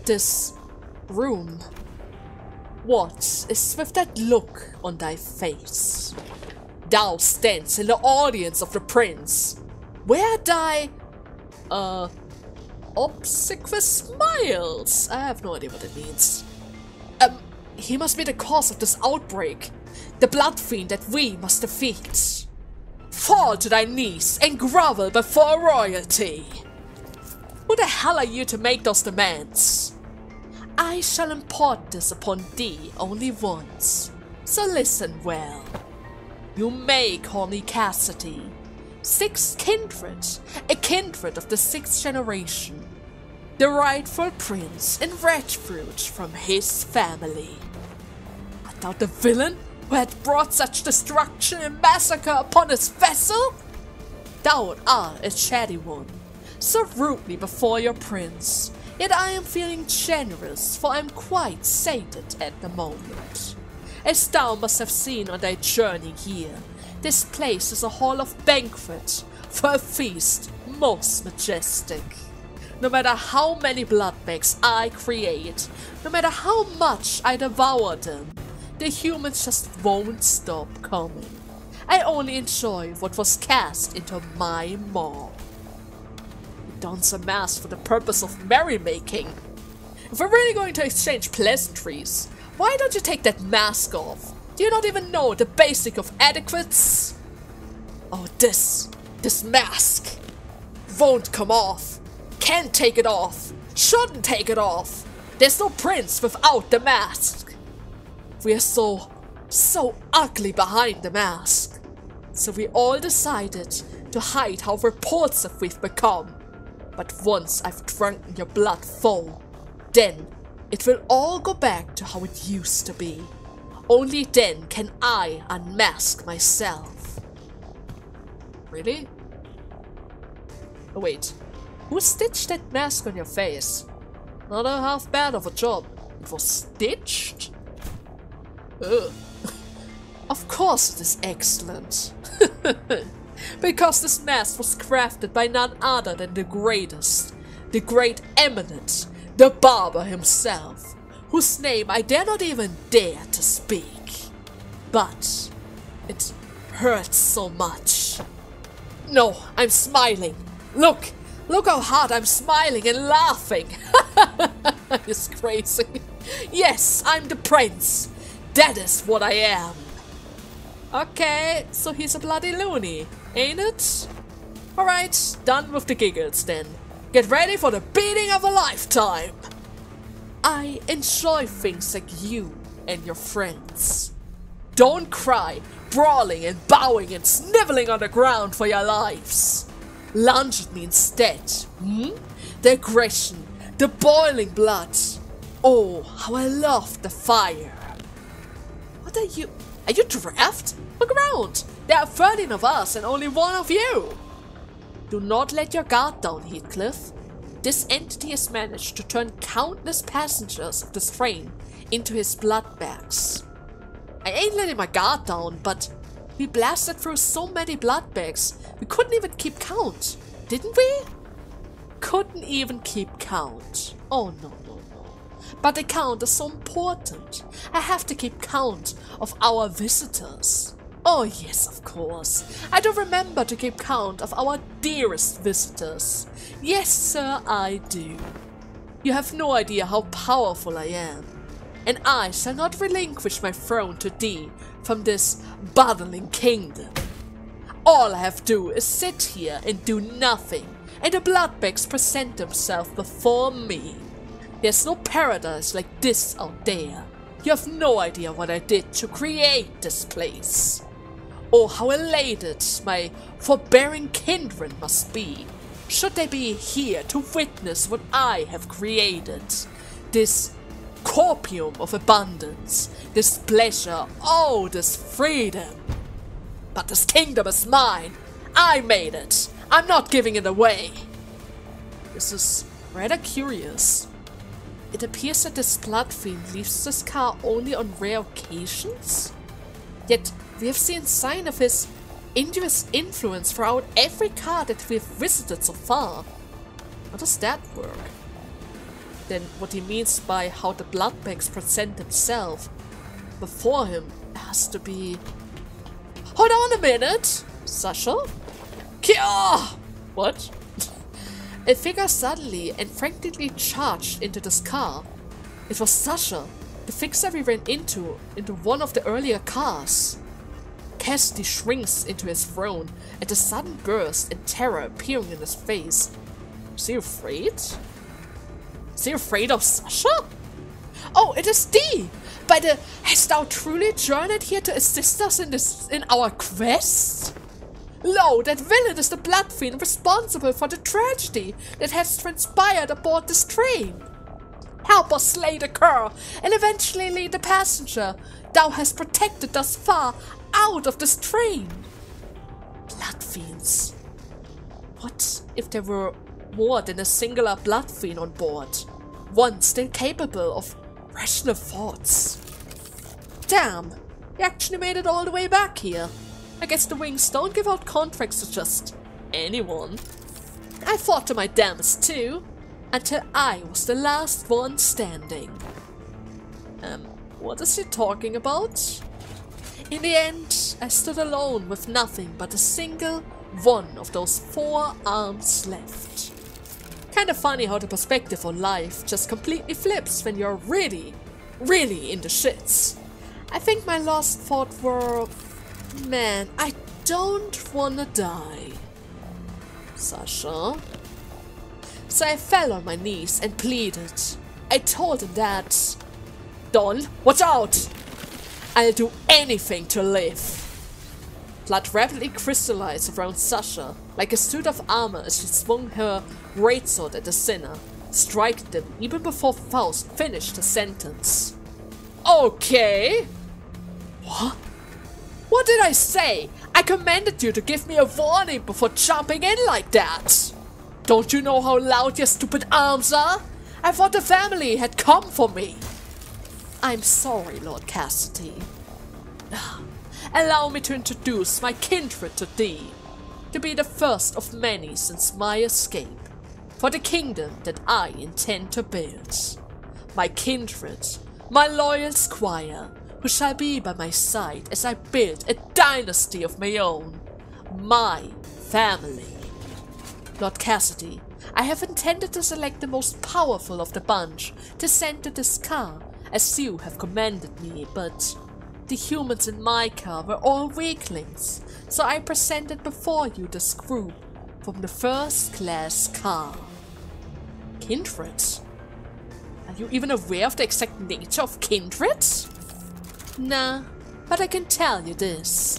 this room. What is with that look on thy face? Thou stands in the audience of the prince. Where thy obsequious smiles? I have no idea what it means. He must be the cause of this outbreak. The blood fiend that we must defeat. Fall to thy knees and grovel before royalty. Who the hell are you to make those demands? I shall impart this upon thee only once, so listen well. You may call me Cassidy, sixth kindred, a kindred of the sixth generation, the rightful prince and redfruit from his family. Art thou the villain who had brought such destruction and massacre upon his vessel? Thou art a shady one, so rudely before your prince, yet I am feeling generous, for I am quite sated at the moment. As thou must have seen on thy journey here, this place is a hall of banquet, for a feast most majestic. No matter how many blood bags I create, no matter how much I devour them, the humans just won't stop coming. I only enjoy what was cast into my maw. You dons a mask for the purpose of merrymaking. If we're really going to exchange pleasantries, why don't you take that mask off? Do you not even know the basic of etiquettes? Oh, this mask won't come off. Can't take it off. Shouldn't take it off. There's no prince without the mask. We are so ugly behind the mask. So we all decided to hide how repulsive we've become. But once I've drunken your blood full, then it will all go back to how it used to be. Only then can I unmask myself. Really? Oh wait, who stitched that mask on your face? Not a half bad of a job. It was stitched? Ugh. Of course it is excellent. Because this mask was crafted by none other than the greatest, the great eminent, the barber himself, whose name I dare not even dare to speak. But it hurts so much. No, I'm smiling. Look how hard I'm smiling and laughing. It's crazy. Yes, I'm the prince. That is what I am. Okay, so he's a bloody loony, ain't it? Alright, done with the giggles then. Get ready for the beating of a lifetime. I enjoy things like you and your friends. Don't cry, brawling and bowing and sniveling on the ground for your lives. Lunge at me instead, The aggression, the boiling blood. Oh, how I love the fire. What are you? Are you draft? Look around. There are 13 of us and only 1 of you. Do not let your guard down, Heathcliff. This entity has managed to turn countless passengers of this train into his blood bags. I ain't letting my guard down, but we blasted through so many blood bags, we couldn't even keep count, didn't we? Couldn't even keep count. Oh no. But the count is so important. I have to keep count of our visitors. Oh yes, of course. I do remember to keep count of our dearest visitors. Yes, sir, I do. You have no idea how powerful I am. And I shall not relinquish my throne to thee from this bottling kingdom. All I have to do is sit here and do nothing, and the bloodbags present themselves before me. There's no paradise like this out there. You have no idea what I did to create this place. Oh, how elated my forbearing kindred must be, should they be here to witness what I have created. This corpium of abundance, this pleasure, oh, this freedom. But this kingdom is mine. I made it. I'm not giving it away. This is rather curious. It appears that this blood fiend leaves this car only on rare occasions. Yet we have seen sign of his injurious influence throughout every car that we've visited so far. How does that work? then what he means by how the bloodbags present themselves before him has to be... Hold on a minute! Sasha? Kia! What? A figure suddenly and frantically charged into this car. It was Sasha, the fixer we ran into one of the earlier cars. Cassidy shrinks into his throne at the sudden burst and terror appearing in his face. Is he afraid? Is he afraid of Sasha? Oh, it is thee! By the... Hast thou truly journeyed here to assist us in our quest? Lo, that villain is the blood fiend responsible for the tragedy that has transpired aboard this train. Help us slay the cur, and eventually lead the passenger thou hast protected thus far out of this train. Blood fiends. What if there were more than a singular blood fiend on board? One still capable of rational thoughts. Damn, he actually made it all the way back here. I guess the wings don't give out contracts to just anyone. I fought to my damnest too, until I was the last one standing. What is he talking about? In the end, I stood alone with nothing but a single one of those 4 arms left. Kinda funny how the perspective on life just completely flips when you're really, really in the shits. I think my last thought were, man, I don't wanna die. Sasha? So I fell on my knees and pleaded. I told him that, Don, watch out! I'll do anything to live. Blood rapidly crystallized around Sasha, like a suit of armor as she swung her greatsword at the sinner, striking them even before Faust finished the sentence. Okay. What? What did I say? I commanded you to give me a warning before jumping in like that. Don't you know how loud your stupid arms are? I thought the family had come for me. I'm sorry, Lord Cassidy. Allow me to introduce my kindred to thee, to be the first of many since my escape, for the kingdom that I intend to build. My kindred, my loyal squire, who shall be by my side as I build a dynasty of my own, my family. Lord Cassidy, I have intended to select the most powerful of the bunch to send to this car, as you have commanded me, but the humans in my car were all weaklings, so I presented before you this group from the first-class car. Kindred? Are you even aware of the exact nature of kindred? Nah, but I can tell you this.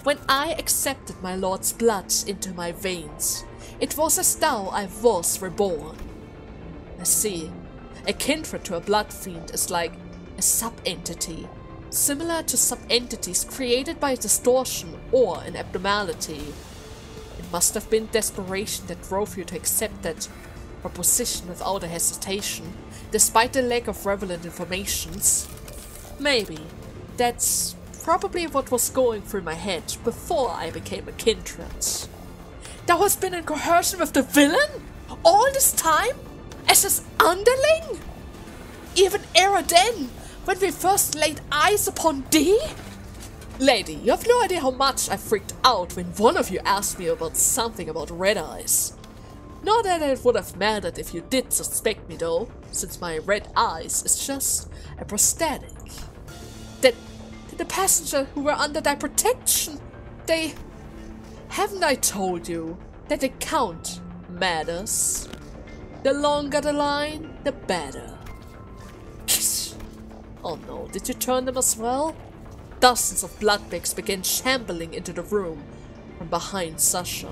When I accepted my lord's blood into my veins, it was as though I was reborn. I see. A kindred to a blood fiend is like a sub-entity, similar to sub-entities created by a distortion or an abnormality. It must have been desperation that drove you to accept that proposition without a hesitation, despite the lack of relevant informations. Maybe. That's probably what was going through my head before I became a kindred. Thou hast been in coercion with the villain? All this time? As his underling? Even ere then, when we first laid eyes upon thee? Lady, you have no idea how much I freaked out when one of you asked me about something about red eyes. Not that it would have mattered if you did suspect me though, since my red eyes is just a prosthetic. That the passenger who were under thy protection, they... Haven't I told you that the count matters? The longer the line, the better. Oh no, did you turn them as well? Dozens of bloodbags began shambling into the room from behind Sasha.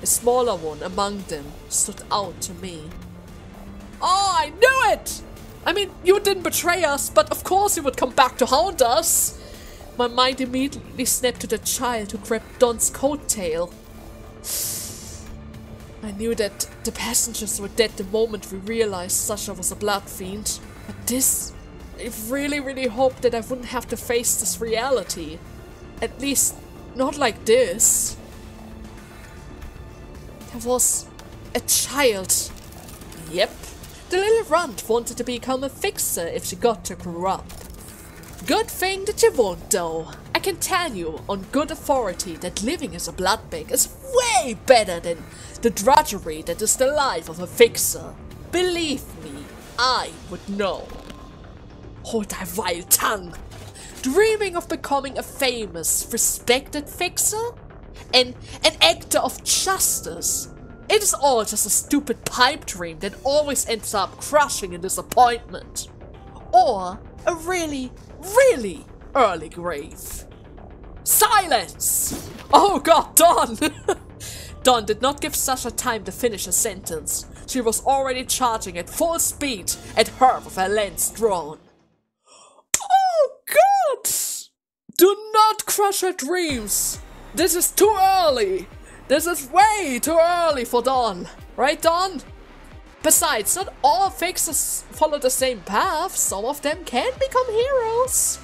A smaller one among them stood out to me. Oh, I knew it! I mean, you didn't betray us, but of course you would come back to haunt us. My mind immediately snapped to the child who grabbed Don's coattail. I knew that the passengers were dead the moment we realized Sasha was a blood fiend. But this... I really hoped that I wouldn't have to face this reality. At least, not like this. There was a child. Yep. The little runt wanted to become a fixer if she got to grow up. Good thing that you won't though. I can tell you on good authority that living as a blood bank is way better than the drudgery that is the life of a fixer. Believe me, I would know. Hold thy vile tongue. Dreaming of becoming a famous, respected fixer? An actor of justice? It is all just a stupid pipe dream that always ends up crushing in disappointment. Or a really, really early grave. Silence! Oh god, Dawn! Dawn did not give Sasha time to finish a sentence. She was already charging at full speed at her with her lance drawn. Oh god! Do not crush her dreams! This is too early! This is way too early for Dawn! Right, Dawn? Besides, not all fixers follow the same path. Some of them can become heroes.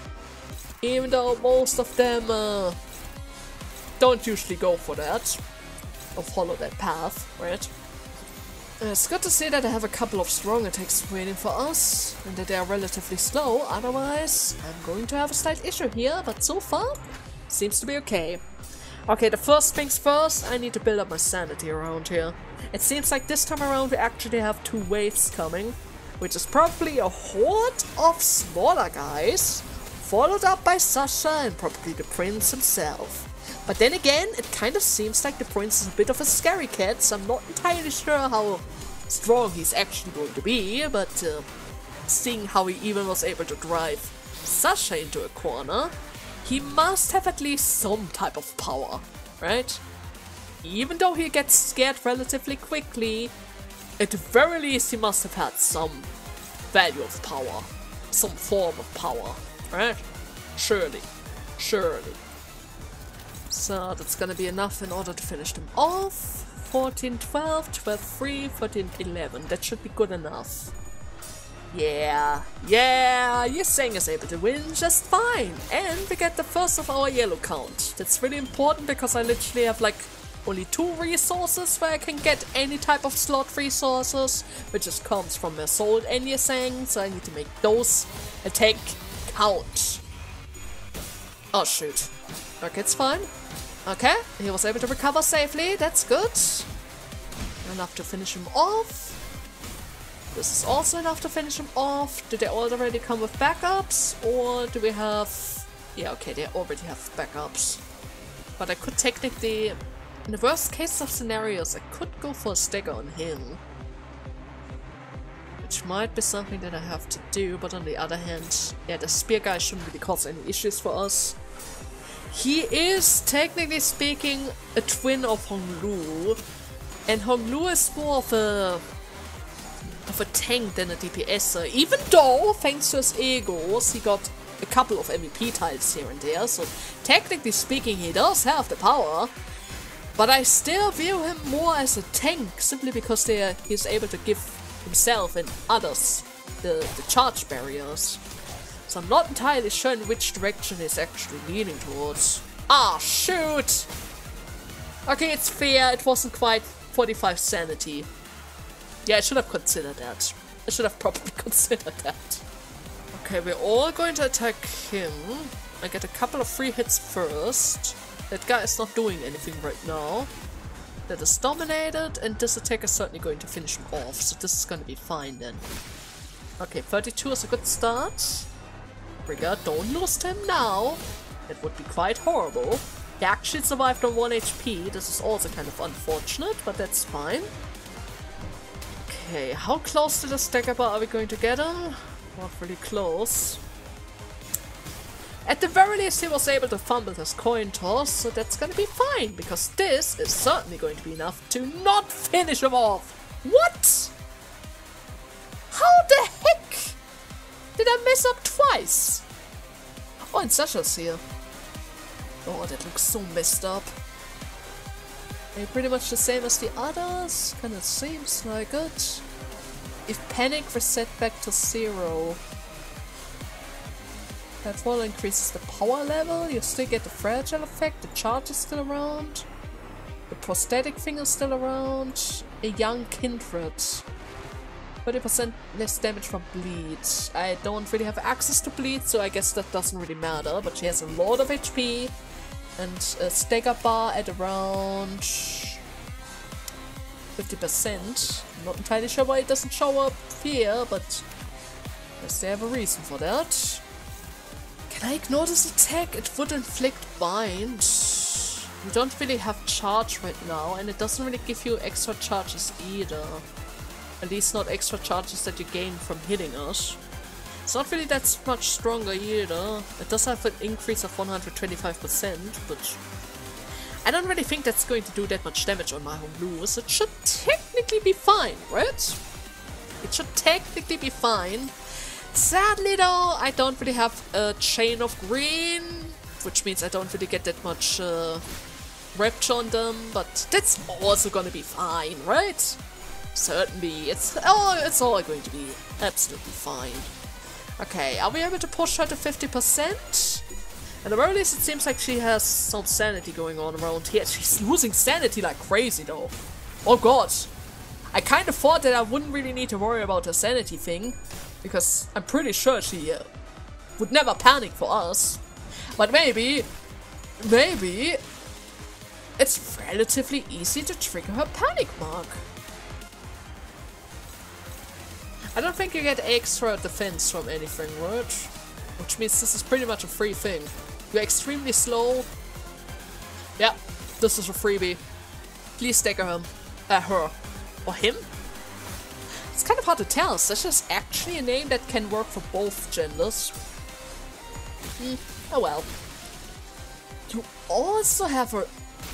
Even though most of them don't usually go for that. Or follow that path, right? It's good to see that I have a couple of strong attacks waiting for us. And that they are relatively slow. Otherwise, I'm going to have a slight issue here. But so far, seems to be okay. Okay, the first things first, I need to build up my sanity around here. It seems like this time around we actually have 2 waves coming, which is probably a horde of smaller guys, followed up by Sasha and probably the prince himself. But then again, it kind of seems like the prince is a bit of a scary cat, so I'm not entirely sure how strong he's actually going to be, but seeing how he even was able to drive Sasha into a corner, he must have at least some type of power, right? Even though he gets scared relatively quickly, at the very least he must have had some value of power. Some form of power, right? Surely. Surely. So that's gonna be enough in order to finish them off. 14, 12, 12, 3, 14, 11. That should be good enough. Yeah, Yiseng is able to win just fine. And we get the first of our yellow count. That's really important because I literally have like only 2 resources where I can get any type of slot resources, which just comes from Assault and Yiseng, so I need to make those attack count. Oh shoot. Okay, it's fine. Okay, he was able to recover safely, that's good. Enough to finish him off. This is also enough to finish him off. Do they already come with backups? Or do we have... Yeah, okay, they already have backups. But I could technically... In the worst case of scenarios, I could go for a stagger on him. Which might be something that I have to do, but on the other hand... Yeah, the spear guy shouldn't really cause any issues for us. He is, technically speaking, a twin of Honglu. And Honglu is more of a tank than a DPSer, even though, thanks to his egos, he got a couple of MVP titles here and there, so technically speaking he does have the power, but I still view him more as a tank, simply because he's able to give himself and others the charge barriers. So I'm not entirely sure in which direction he's actually leaning towards. Ah, shoot! Okay, it's fair, it wasn't quite 45 sanity. Yeah, I should have considered that. I should have probably considered that. Okay, we're all going to attack him. I get a couple of free hits first. That guy is not doing anything right now. That is dominated, and this attack is certainly going to finish him off, so this is going to be fine then. Okay, 32 is a good start. Rigger, don't lose him now. It would be quite horrible. He actually survived on 1 HP. This is also kind of unfortunate, but that's fine. Okay, how close to the stagger bar are we going to get him? Not really close. At the very least he was able to fumble his coin toss, so that's gonna be fine, because this is certainly going to be enough to not finish him off. What? How the heck did I mess up twice? Oh, and Sasha's here. Oh, that looks so messed up. They're pretty much the same as the others, kinda seems like it. If panic reset back to 0. That one increases the power level, you still get the fragile effect, the charge is still around. The prosthetic thing is still around. A young kindred. 30% less damage from bleed. I don't really have access to bleed, so I guess that doesn't really matter. But she has a lot of HP and a stagger bar at around 50%. I'm not entirely sure why it doesn't show up here, but I guess they have a reason for that. Can I ignore this attack? It would inflict bind. You don't really have charge right now, and it doesn't really give you extra charges either. At least not extra charges that you gain from hitting us. It's not really that much stronger either. It does have an increase of 125%, but I don't really think that's going to do that much damage on my home lose. It should technically be fine, right? It should technically be fine. Sadly though, I don't really have a chain of green, which means I don't really get that much rapture on them, but that's also gonna be fine, right? Certainly, it's all going to be absolutely fine. Okay, are we able to push her to 50%? At the very least, it seems like she has some sanity going on around here. She's losing sanity like crazy though. Oh god. I kind of thought that I wouldn't really need to worry about her sanity thing, because I'm pretty sure she would never panic for us. But maybe it's relatively easy to trigger her panic mark. I don't think you get extra defense from anything, right? Which means this is pretty much a free thing. You're extremely slow. Yeah, this is a freebie. Please stagger him. Her. Or him? It's kind of hard to tell. Such as actually a name that can work for both genders. Oh well. You also have a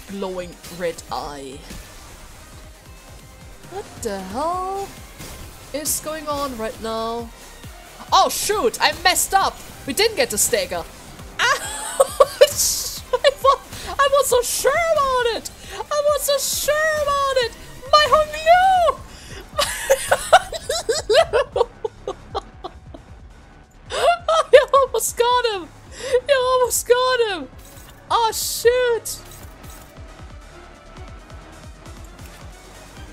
glowing red eye. What the hell is going on right now? Oh shoot, I messed up! We didn't get the stagger. Ouch! I was so sure about it! I was so sure about it! My Hong Liu! You almost got him! You almost got him! Oh shoot!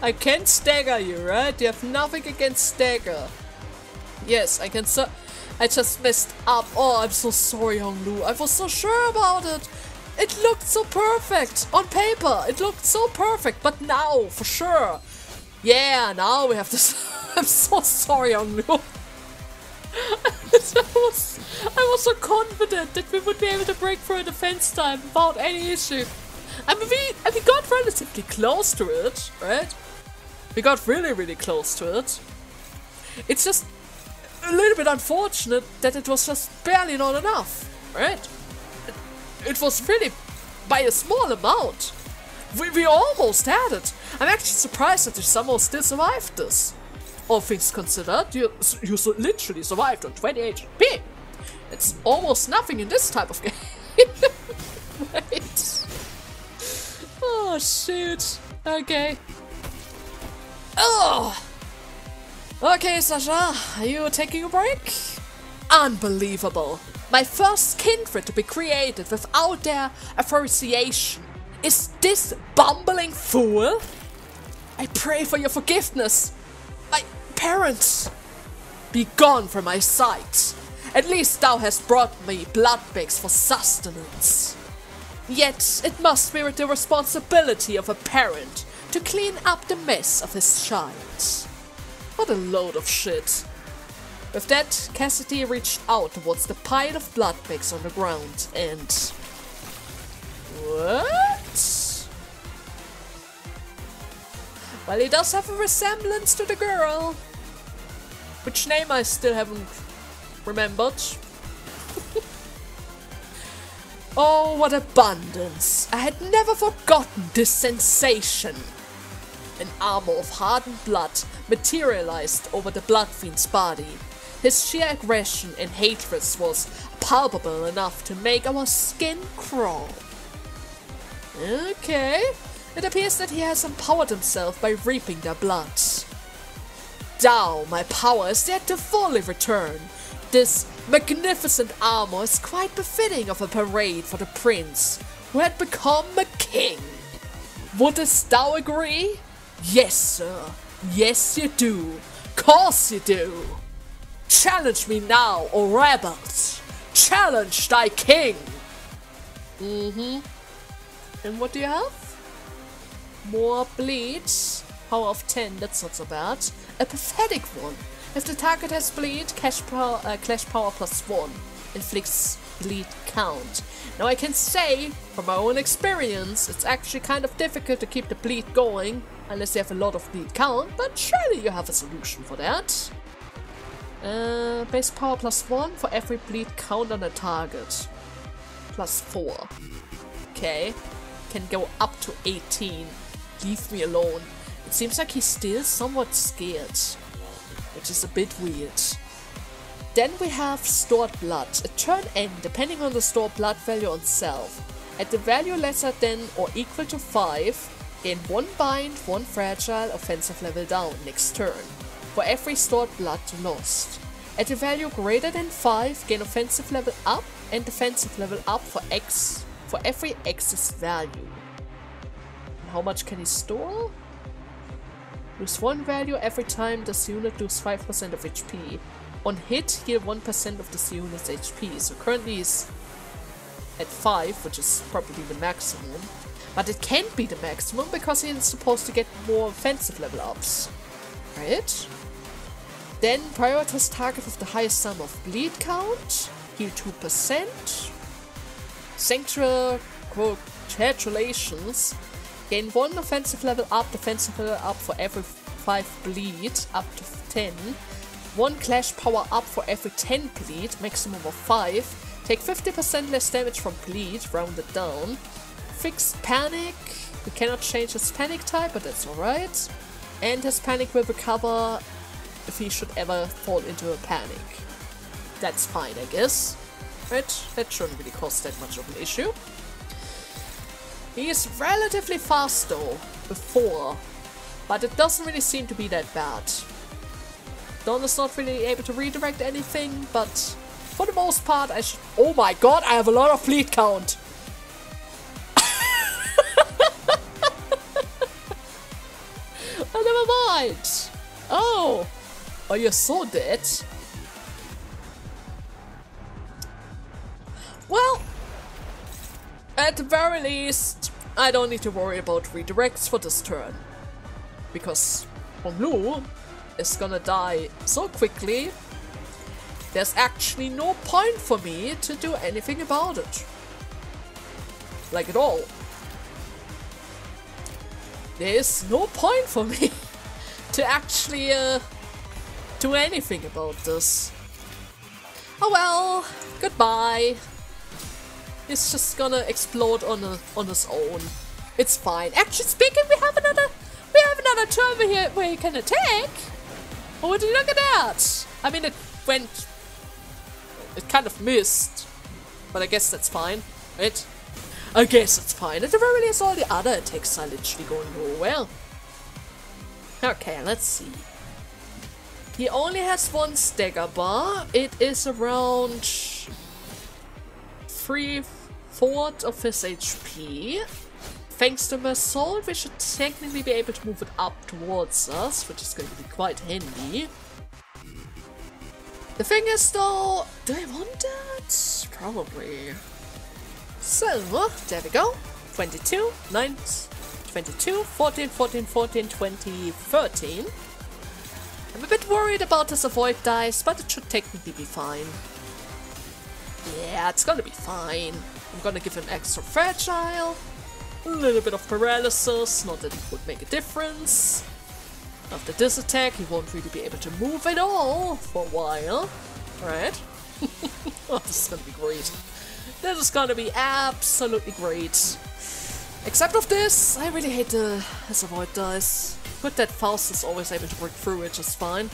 I can stagger you, right? You have nothing against stagger. Yes, I can I just messed up. Oh, I'm so sorry, Honglu. I was so sure about it. It looked so perfect. On paper, it looked so perfect. But now, for sure. Yeah, now we have this. I'm so sorry, Honglu. I was so confident that we would be able to break through a defense time without any issue. I mean, we got relatively close to it, right? We got really, really close to it. It's just a little bit unfortunate that it was just barely not enough, right? It was really by a small amount. We almost had it. I'm actually surprised that you somehow still survived this. All things considered, you literally survived on 28 HP. It's almost nothing in this type of game. Right. Oh, shoot. Okay. Oh! Okay, Sasha, are you taking a break? Unbelievable. My first kindred to be created without their authorization. Is this bumbling fool? I pray for your forgiveness. My parents. Be gone from my sight. At least thou hast brought me blood bags for sustenance. Yet it must be the responsibility of a parent to clean up the mess of his child. What a load of shit. With that, Cassidy reached out towards the pile of blood bags on the ground and... What? Well, he does have a resemblance to the girl. Which name I still haven't remembered. Oh, what abundance! I had never forgotten this sensation. An armor of hardened blood materialized over the Blood Fiend's body. His sheer aggression and hatred was palpable enough to make our skin crawl. Okay, it appears that he has empowered himself by reaping their blood. Thou, my power is yet to fully return. This magnificent armor is quite befitting of a parade for the prince, who had become a king. Wouldst thou agree? Yes, sir. Yes, you do. Course you do! Challenge me now, O rebels! Challenge thy king! And what do you have? More bleeds. Power of 10, that's not so bad. A pathetic one. If the target has bleed, clash power +1. Inflicts bleed count. Now I can say, from my own experience, it's actually kind of difficult to keep the bleed going, unless you have a lot of bleed count, but surely you have a solution for that. Base power +1 for every bleed count on a target. +4. Okay. Can go up to 18. Leave me alone. It seems like he's still somewhat scared, which is a bit weird. Then we have stored blood. At turn end, depending on the stored blood value on self. At the value lesser than or equal to 5, gain 1 bind, 1 fragile, offensive level down next turn. For every stored blood lost. At a value greater than 5, gain offensive level up and defensive level up for every excess value. And how much can he store? Lose 1 value every time this unit loses 5% of HP. On hit, heal 1% of this unit's HP. So currently he's at 5, which is probably the maximum. But it can't be the maximum because he's supposed to get more offensive level ups. Right? Then prioritize target with the highest sum of bleed count. Heal 2%. Sanctuary congratulations. Gain 1 offensive level up, defensive level up for every 5 bleed, up to 10. 1 clash power up for every 10 bleed, maximum of 5. Take 50% less damage from bleed, rounded down. Fixed panic. We cannot change his panic type, but that's alright. And his panic will recover if he should ever fall into a panic. That's fine, I guess. Right? That shouldn't really cause that much of an issue. He is relatively fast though, before, but it doesn't really seem to be that bad. Don is not really able to redirect anything, but for the most part I should— oh my god, I have a lot of bleed count! Oh, never mind! Oh! Oh, you're so dead? Well, at the very least, I don't need to worry about redirects for this turn. Because Honglu is gonna die so quickly, there's actually no point for me to do anything about it. Like at all. There's no point for me to actually do anything about this. Oh well, goodbye. He's just gonna explode on his own. It's fine. Actually speaking, we have another turn where he can attack. Oh, would you look at that? I mean, it kind of missed, but I guess that's fine, right? I guess it's fine. At the very least, all the other attacks are literally going real well. Okay, let's see. He only has 1 stagger bar. It is around 3/4 of his HP. Thanks to my soul, we should technically be able to move it up towards us, which is going to be quite handy. The thing is though, do I want that? Probably. So, there we go. 22, 9, 22, 14, 14, 14, 20, 13. I'm a bit worried about this avoid dice, but it should technically be fine. Yeah, it's gonna be fine. I'm gonna give him extra fragile. A little bit of paralysis, not that it would make a difference. After this attack, he won't really be able to move at all for a while. Right? Oh, this is gonna be great. This is gonna be absolutely great. Except of this, I really hate this avoid dice. Good that Fausts is always able to break through it just fine.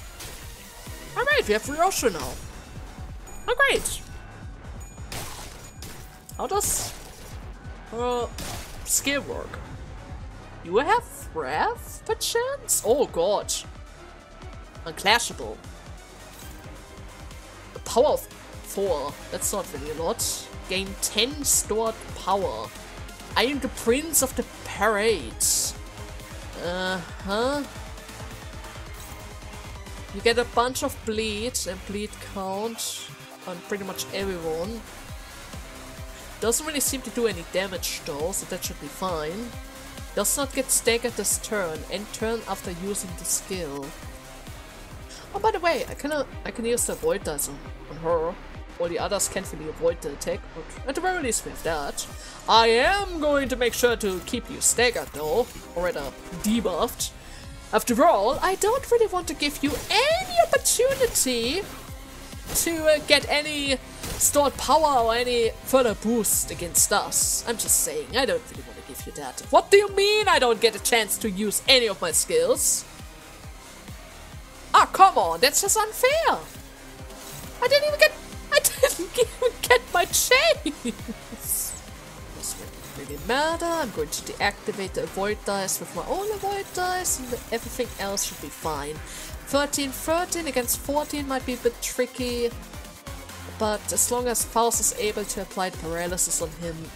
Alright, we have Ryoshu now. Oh great! How does skill work? You have Wrath, perchance? Oh god. Unclashable. The power of 4. That's not really a lot. Gain 10 stored power. I am the Prince of the Parade. You get a bunch of bleed and bleed count on pretty much everyone. Doesn't really seem to do any damage though, so that should be fine. Does not get staggered this turn, end turn after using the skill. Oh, by the way, I can use the avoid dice on her. All the others can't really avoid the attack, but at the very least with that. I am going to make sure to keep you staggered though, or rather debuffed. After all, I don't really want to give you any opportunity to get any stored power or any further boost against us. I'm just saying, I don't really want to give you that. What do you mean I don't get a chance to use any of my skills? Ah, come on, that's just unfair. I didn't even get my chance. Doesn't really matter. I'm going to deactivate the avoid dice with my own avoid dice, and everything else should be fine. 13 against 14 might be a bit tricky, but as long as Fausts is able to apply the paralysis on him,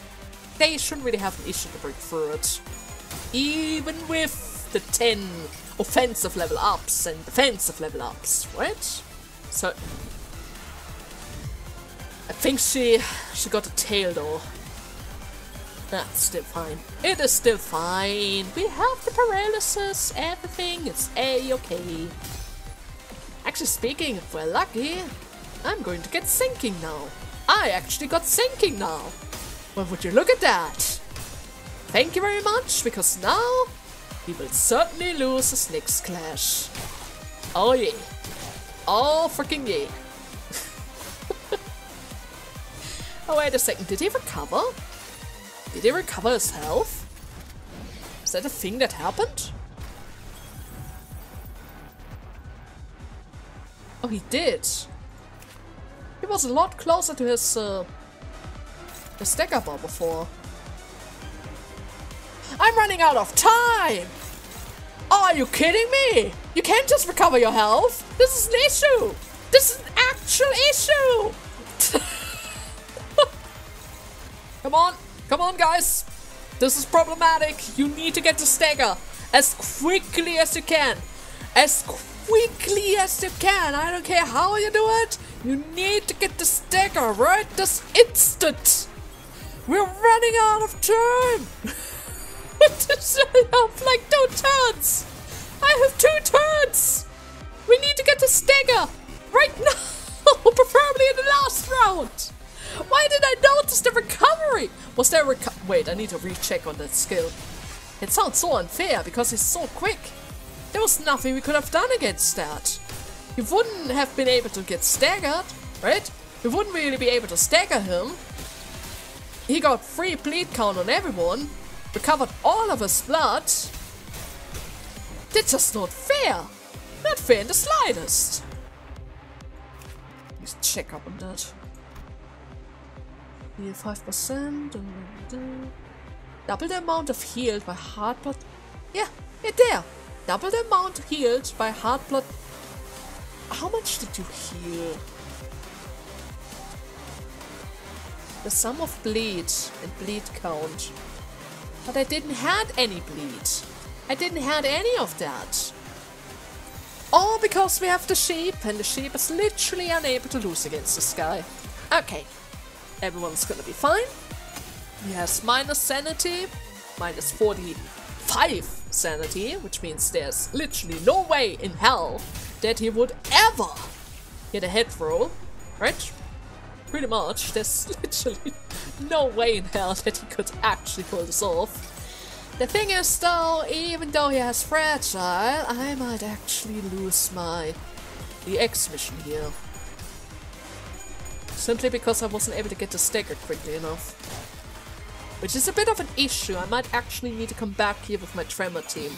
they shouldn't really have an issue to break through it. Even with the 10 offensive level ups and defensive level ups, right? So I think she got a tail though. That's still fine. It is still fine. We have the paralysis, everything is a-okay. Actually speaking, if we're lucky, I'm going to get sinking now. I actually got sinking now. Well, would you look at that? Thank you very much, because now he will certainly lose his next clash. Oh yeah. Oh freaking yeah. Oh wait a second, did he recover? Did he recover his health? Is that a thing that happened? Oh, he did. He was a lot closer to his stagger bar before. I'm running out of time! Are you kidding me? You can't just recover your health! This is an issue! This is an actual issue! Come on guys! This is problematic. You need to get the stagger as quickly as you can. As quickly as you can. I don't care how you do it. You need to get the stagger right this instant. We're running out of time. I have like 2 turns. I have 2 turns. We need to get the stagger right now. Preferably in the last round. Why did I notice the recovery? Was there a wait, I need to recheck on that skill. It sounds so unfair because he's so quick. There was nothing we could have done against that. He wouldn't have been able to get staggered, right? We wouldn't really be able to stagger him. He got free bleed count on everyone. Recovered all of his blood. That's just not fair. Not fair in the slightest. Let's check up on that. Heal 5%. Double the amount of healed by hard blood. Yeah, there. Double the amount healed by hard blood. How much did you heal? The sum of bleed and bleed count. But I didn't have any bleed. I didn't have any of that. All because we have the sheep, and the sheep is literally unable to lose against this guy. Okay. Everyone's gonna be fine. He has minus sanity, minus 45 sanity, which means there's literally no way in hell that he would ever get a head roll, right? Pretty much, there's literally no way in hell that he could actually pull this off. The thing is though, even though he has fragile, I might actually lose my EX mission here. Simply because I wasn't able to get the stagger quickly enough. Which is a bit of an issue. I might actually need to come back here with my Tremor team.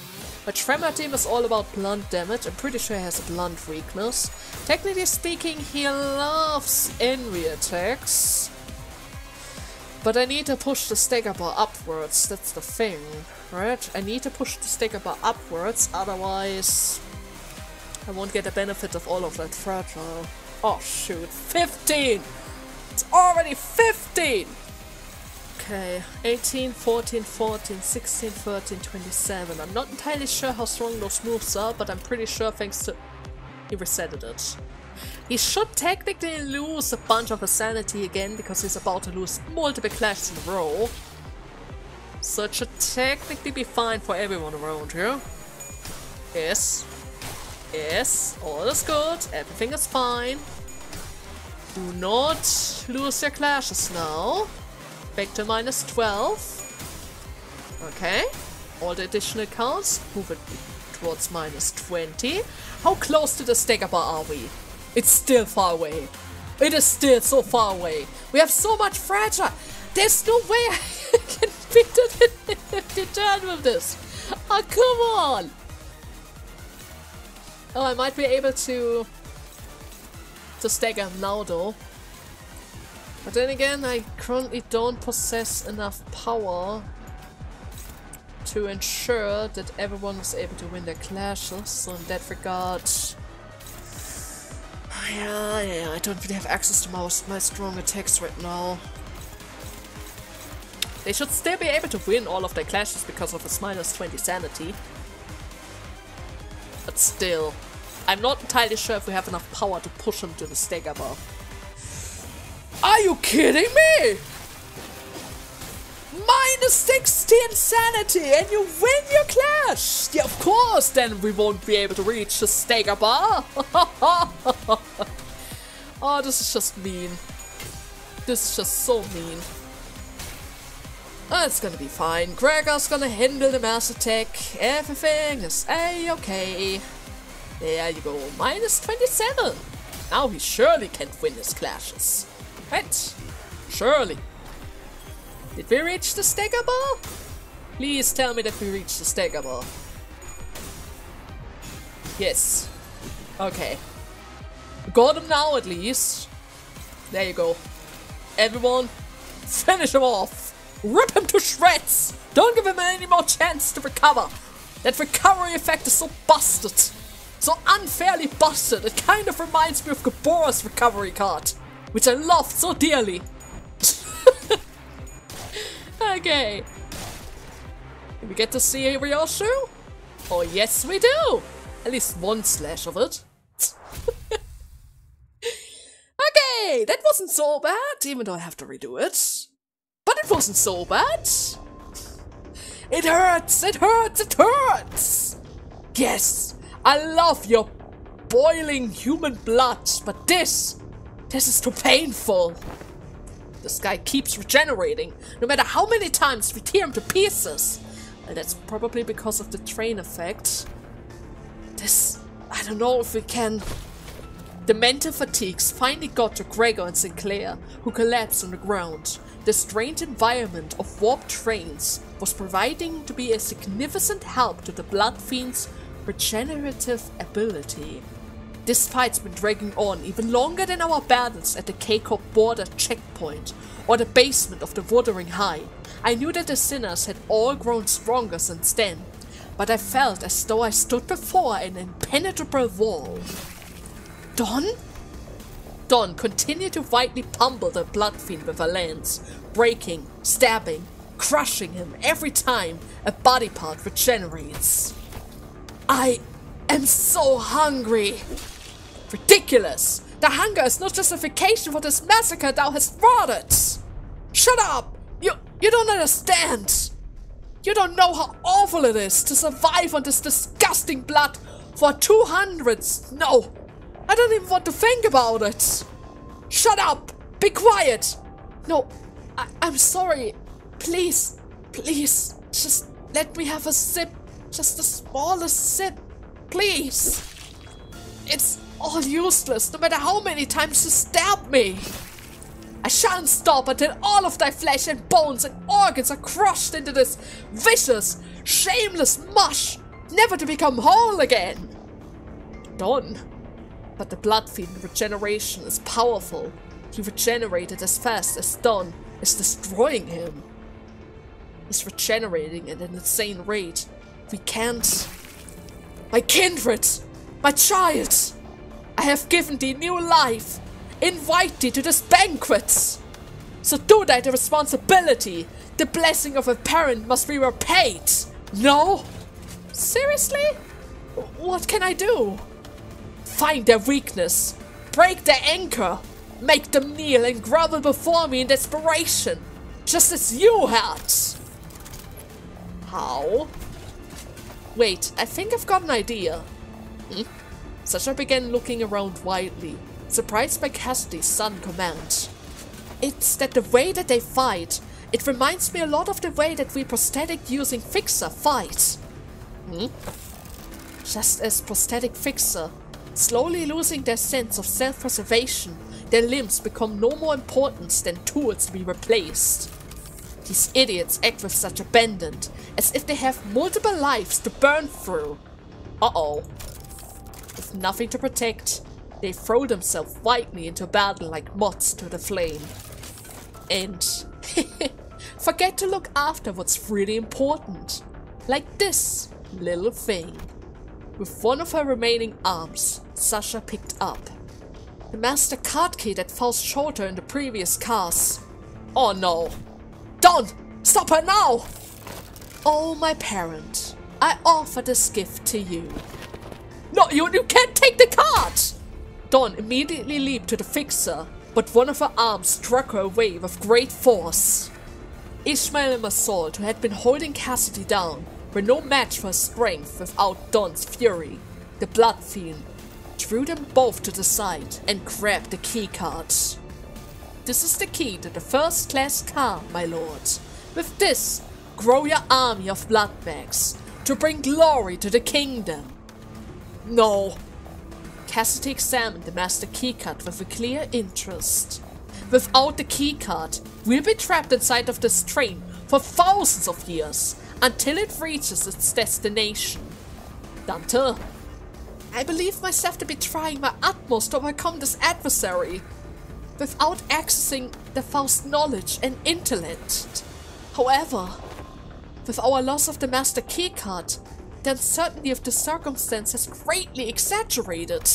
My Tremor team is all about blunt damage. I'm pretty sure he has a blunt weakness. Technically speaking, he loves envy attacks. But I need to push the stagger bar upwards. That's the thing, right? I need to push the stagger bar upwards, otherwise I won't get the benefit of all of that fragile. Oh shoot, 15! It's already 15! Okay, 18, 14, 14, 16, 13, 27. I'm not entirely sure how strong those moves are, but I'm pretty sure thanks to He resetted it. He should technically lose a bunch of his sanity again because he's about to lose multiple clashes in a row. So it should technically be fine for everyone around here. Yes. Yes, all is good. Everything is fine. Do not lose your clashes now. Back to minus 12. Okay. All the additional counts. Move it towards minus 20. How close to the stagger bar are we? It's still far away. It is still so far away. We have so much fragile. There's no way I can beat it in 50 turns with this. Oh, come on. Oh, I might be able to stagger him now, though. But then again, I currently don't possess enough power to ensure that everyone is able to win their clashes. So in that regard, yeah, I don't really have access to my strong attacks right now. They should still be able to win all of their clashes because of his minus 20 sanity. But still, I'm not entirely sure if we have enough power to push him to the stagger bar. Are you kidding me? Minus 16 sanity and you win your clash! Yeah, of course, then we won't be able to reach the stagger bar. Oh, this is just mean. This is just so mean. Oh, it's gonna be fine. Gregor's gonna handle the mass attack. Everything is a-okay. There you go. Minus 27. Now he surely can win his clashes. Right? Surely. Did we reach the stagger bar? Please tell me that we reached the stagger bar. Yes. Okay. Got him now at least. There you go. Everyone, finish him off. Rip him to shreds! Don't give him any more chance to recover! That recovery effect is so busted! So unfairly busted! It kind of reminds me of Gabora's recovery card, which I loved so dearly. Okay. Do we get to see Ryoshu? Oh yes we do! At least one slash of it. Okay, that wasn't so bad, even though I have to redo it. But it wasn't so bad. It hurts, it hurts, it hurts! Yes, I love your boiling human blood, but this is too painful. This guy keeps regenerating, no matter how many times we tear him to pieces. And that's probably because of the train effect. I don't know if we can... The mental fatigues finally got to Gregor and Sinclair, who collapsed on the ground. The strange environment of warped trains was proving to be a significant help to the Blood Fiend's regenerative ability. This fight's been dragging on even longer than our battles at the K-Corp border checkpoint or the basement of the Wuthering High. I knew that the sinners had all grown stronger since then, but I felt as though I stood before an impenetrable wall. Don continued to vitally pummel the Blood Fiend with her lance, breaking, stabbing, crushing him every time a body part regenerates. I am so hungry. Ridiculous! The hunger is no justification for this massacre thou hast wrought it! Shut up! You don't understand! You don't know how awful it is to survive on this disgusting blood for 200s! No! I don't even want to think about it! Shut up! Be quiet! No, I'm sorry. Please, please, just let me have a sip. Just the smallest sip. Please! It's all useless, no matter how many times you stab me! I shan't stop until all of thy flesh and bones and organs are crushed into this vicious, shameless mush, never to become whole again! Done. But the Blood Fiend regeneration is powerful. He regenerated as fast as Don is destroying him. He's regenerating at an insane rate. We can't... My kindred! My child! I have given thee new life! Invite thee to this banquet! So do thy the responsibility! The blessing of a parent must be repaid! No? Seriously? What can I do? Find their weakness, break their anchor, make them kneel and grovel before me in desperation, just as you had. How? Wait, I think I've got an idea. Sasha began looking around wildly, surprised by Cassidy's sudden command. It's that the way that they fight, it reminds me a lot of the way that we prosthetic using Fixer fight. Just as prosthetic Fixer, slowly losing their sense of self-preservation, their limbs become no more important than tools to be replaced. These idiots act with such abandon, as if they have multiple lives to burn through. Uh-oh. With nothing to protect, they throw themselves wildly into battle like moths to the flame. And forget to look after what's really important. Like this little thing. With one of her remaining arms, Sasha picked up the master card key that Faust showed her in the previous cast. Oh no. Don't! Stop her now! Oh, my parent, I offer this gift to you. No, you can't take the card! Dawn immediately leaped to the Fixer, but one of her arms struck her away with great force. Ishmael and Masault, who had been holding Cassidy down, were no match for her strength without Dawn's fury. The Blood Fiend drew them both to the side and grabbed the key card. This is the key to the first-class car, my lord. With this, grow your army of blood bags to bring glory to the kingdom. No. Cassidy examined the master keycard with a clear interest. Without the keycard, we'll be trapped inside of this train for thousands of years until it reaches its destination. Dante, I believe myself to be trying my utmost to overcome this adversary without accessing the Faust knowledge and intellect. However, with our loss of the master keycard, the uncertainty of the circumstance has greatly exaggerated.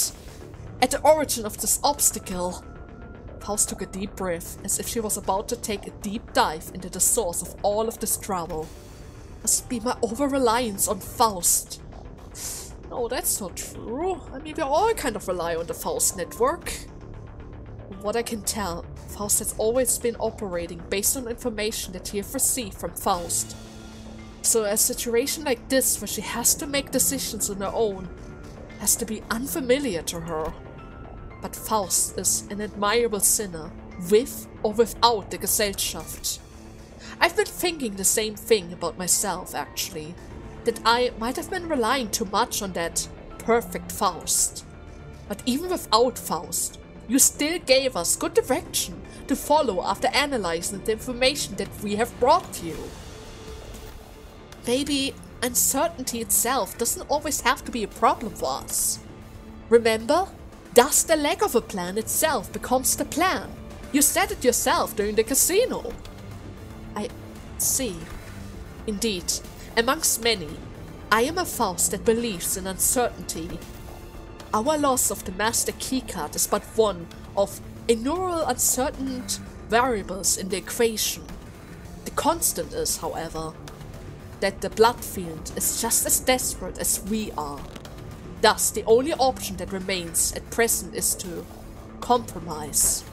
At the origin of this obstacle, Faust took a deep breath, as if she was about to take a deep dive into the source of all of this trouble. Must be my over-reliance on Faust. No, that's not true. I mean, we all kind of rely on the Faust network. From what I can tell, Faust has always been operating based on information that he has received from Faust. So a situation like this, where she has to make decisions on her own, has to be unfamiliar to her. But Faust is an admirable sinner, with or without the Gesellschaft. I've been thinking the same thing about myself, actually. That I might have been relying too much on that perfect Faust. But even without Faust, you still gave us good direction to follow after analyzing the information that we have brought you. Maybe uncertainty itself doesn't always have to be a problem for us. Remember? Thus the lack of a plan itself becomes the plan. You said it yourself during the casino. I see. Indeed, amongst many, I am a Faust that believes in uncertainty. Our loss of the master keycard is but one of innumerable uncertain variables in the equation. The constant is, however, that the Blood Fiend is just as desperate as we are. Thus, the only option that remains at present is to compromise.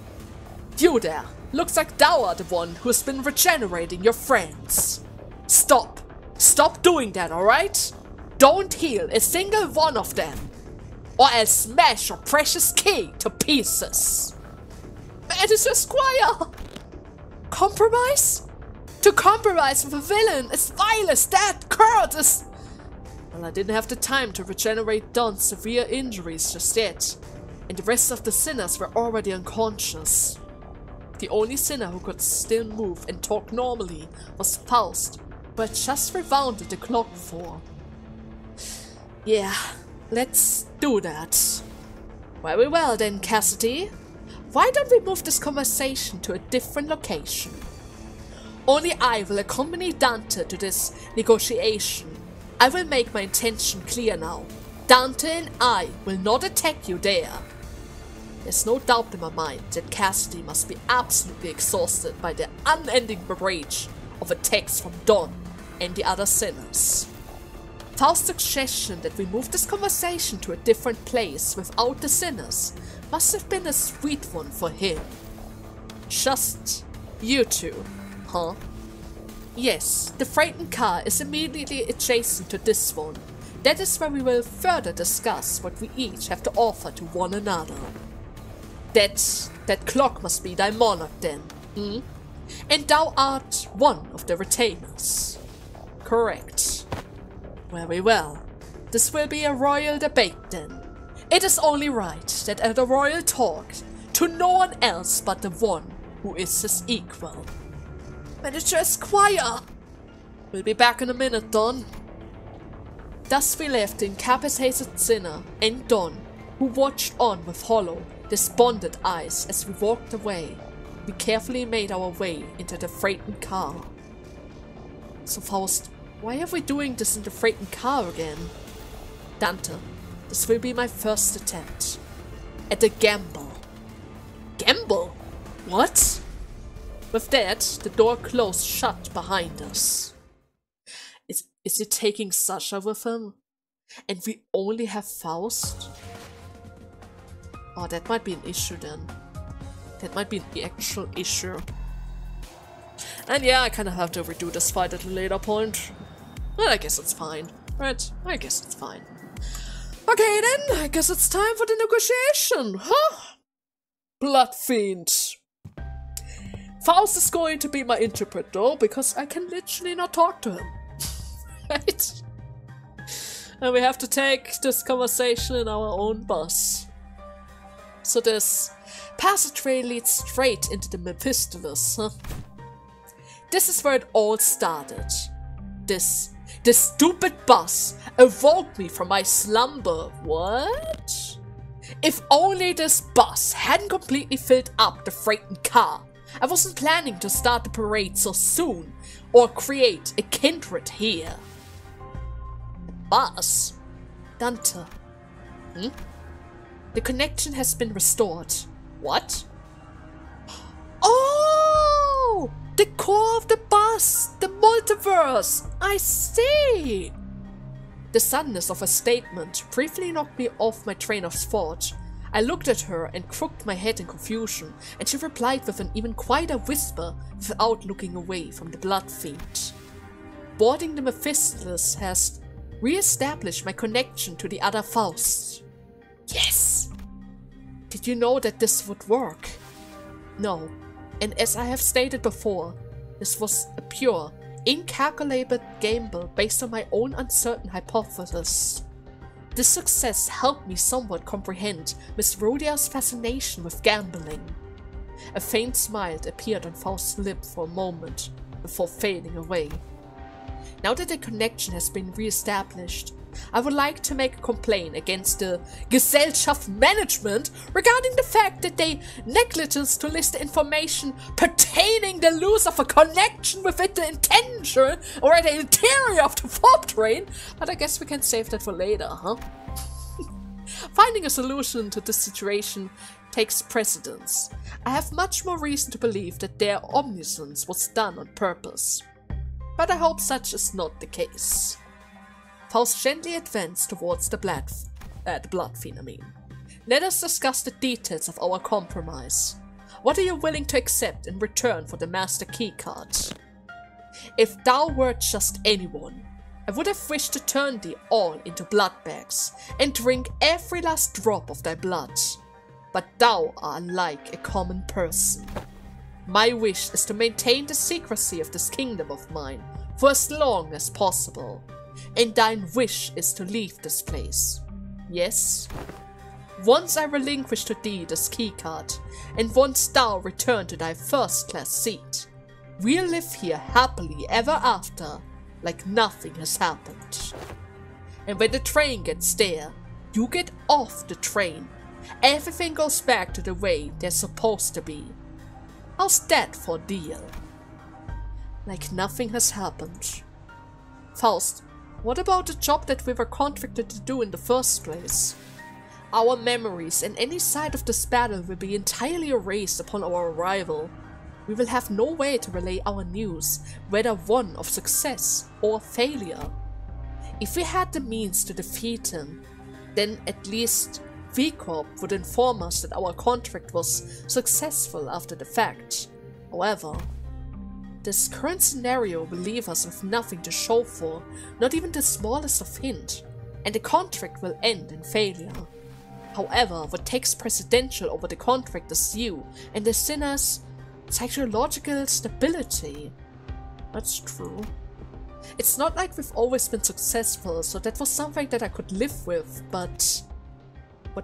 You there! Looks like thou art the one who has been regenerating your friends. Stop! Stop doing that, alright? Don't heal a single one of them, or I'll smash your precious key to pieces. It is your squire! Compromise? To compromise with a villain as vile as that, Kurt, is... Well, I didn't have the time to regenerate Don's severe injuries just yet, and the rest of the sinners were already unconscious. The only sinner who could still move and talk normally was Faust, who had just rewounded the clock for. Yeah, let's do that. Very well then, Cassidy. Why don't we move this conversation to a different location? Only I will accompany Dante to this negotiation. I will make my intention clear now. Dante and I will not attack you there. There's no doubt in my mind that Cassidy must be absolutely exhausted by the unending barrage of attacks from Don and the other sinners. Faust's suggestion that we move this conversation to a different place without the sinners must have been a sweet one for him. Just you two, huh? Yes, the freightened car is immediately adjacent to this one. That is where we will further discuss what we each have to offer to one another. That clock must be thy monarch then, hmm? And thou art one of the retainers. Correct. Very well. This will be a royal debate then. It is only right that at a royal talk, to no one else but the one who is his equal. Manager Esquire! We'll be back in a minute, Don. Thus we left the incapacitated sinner and Don, who watched on with hollow, despondent eyes as we walked away. We carefully made our way into the freightened car. So Faust, why are we doing this in the freightened car again? Dante, this will be my first attempt at a gamble. Gamble? What? With that, the door closed shut behind us. Is he taking Sasha with him? And we only have Faust? Oh, that might be an issue then. That might be an actual issue. And yeah, I kind of have to redo this fight at a later point. But I guess it's fine, right? I guess it's fine. Okay then, I guess it's time for the negotiation, huh? Blood Fiend. Faust is going to be my interpreter because I can literally not talk to him. Right? And we have to take this conversation in our own bus. So this passageway leads straight into the Mephistopheles, huh? This is where it all started. This stupid bus awoke me from my slumber. What? If only this bus hadn't completely filled up the freightened car. I wasn't planning to start the parade so soon, or create a kindred here. Bus? Dante. The connection has been restored. What? Oh! The core of the bus! The multiverse! I see! The suddenness of her statement briefly knocked me off my train of thought. I looked at her and crooked my head in confusion, and she replied with an even quieter whisper without looking away from the blood fiend. Boarding the Mephistopheles has re-established my connection to the other Fausts. Yes! Did you know that this would work? No, and as I have stated before, this was a pure, incalculable gamble based on my own uncertain hypothesis. This success helped me somewhat comprehend Miss Rhodia's fascination with gambling. A faint smile appeared on Faust's lip for a moment, before fading away. Now that the connection has been re-established, I would like to make a complaint against the Gesellschaft management regarding the fact that they negligence to list the information pertaining the loss of a connection within the intention or at the interior of the warp train, but I guess we can save that for later, huh? Finding a solution to this situation takes precedence. I have much more reason to believe that their omniscience was done on purpose, but I hope such is not the case. Faust gently advanced towards the blood fiend. Let us discuss the details of our compromise. What are you willing to accept in return for the master keycard? If thou wert just anyone, I would have wished to turn thee all into blood bags and drink every last drop of thy blood. But thou art like a common person. My wish is to maintain the secrecy of this kingdom of mine for as long as possible. And thine wish is to leave this place. Yes? Once I relinquish to thee this keycard, and once thou return to thy first-class seat, we'll live here happily ever after, like nothing has happened. And when the train gets there, you get off the train. Everything goes back to the way they're supposed to be. How's that for a deal? Like nothing has happened. Faust, what about the job that we were contracted to do in the first place? Our memories and any side of this battle will be entirely erased upon our arrival. We will have no way to relay our news, whether one of success or failure. If we had the means to defeat him, then at least V-Corp would inform us that our contract was successful after the fact. However, this current scenario will leave us with nothing to show for, not even the smallest of hint, and the contract will end in failure. However, what takes precedential over the contract is you and the sinner's psychological stability. That's true. It's not like we've always been successful, so that was something that I could live with, but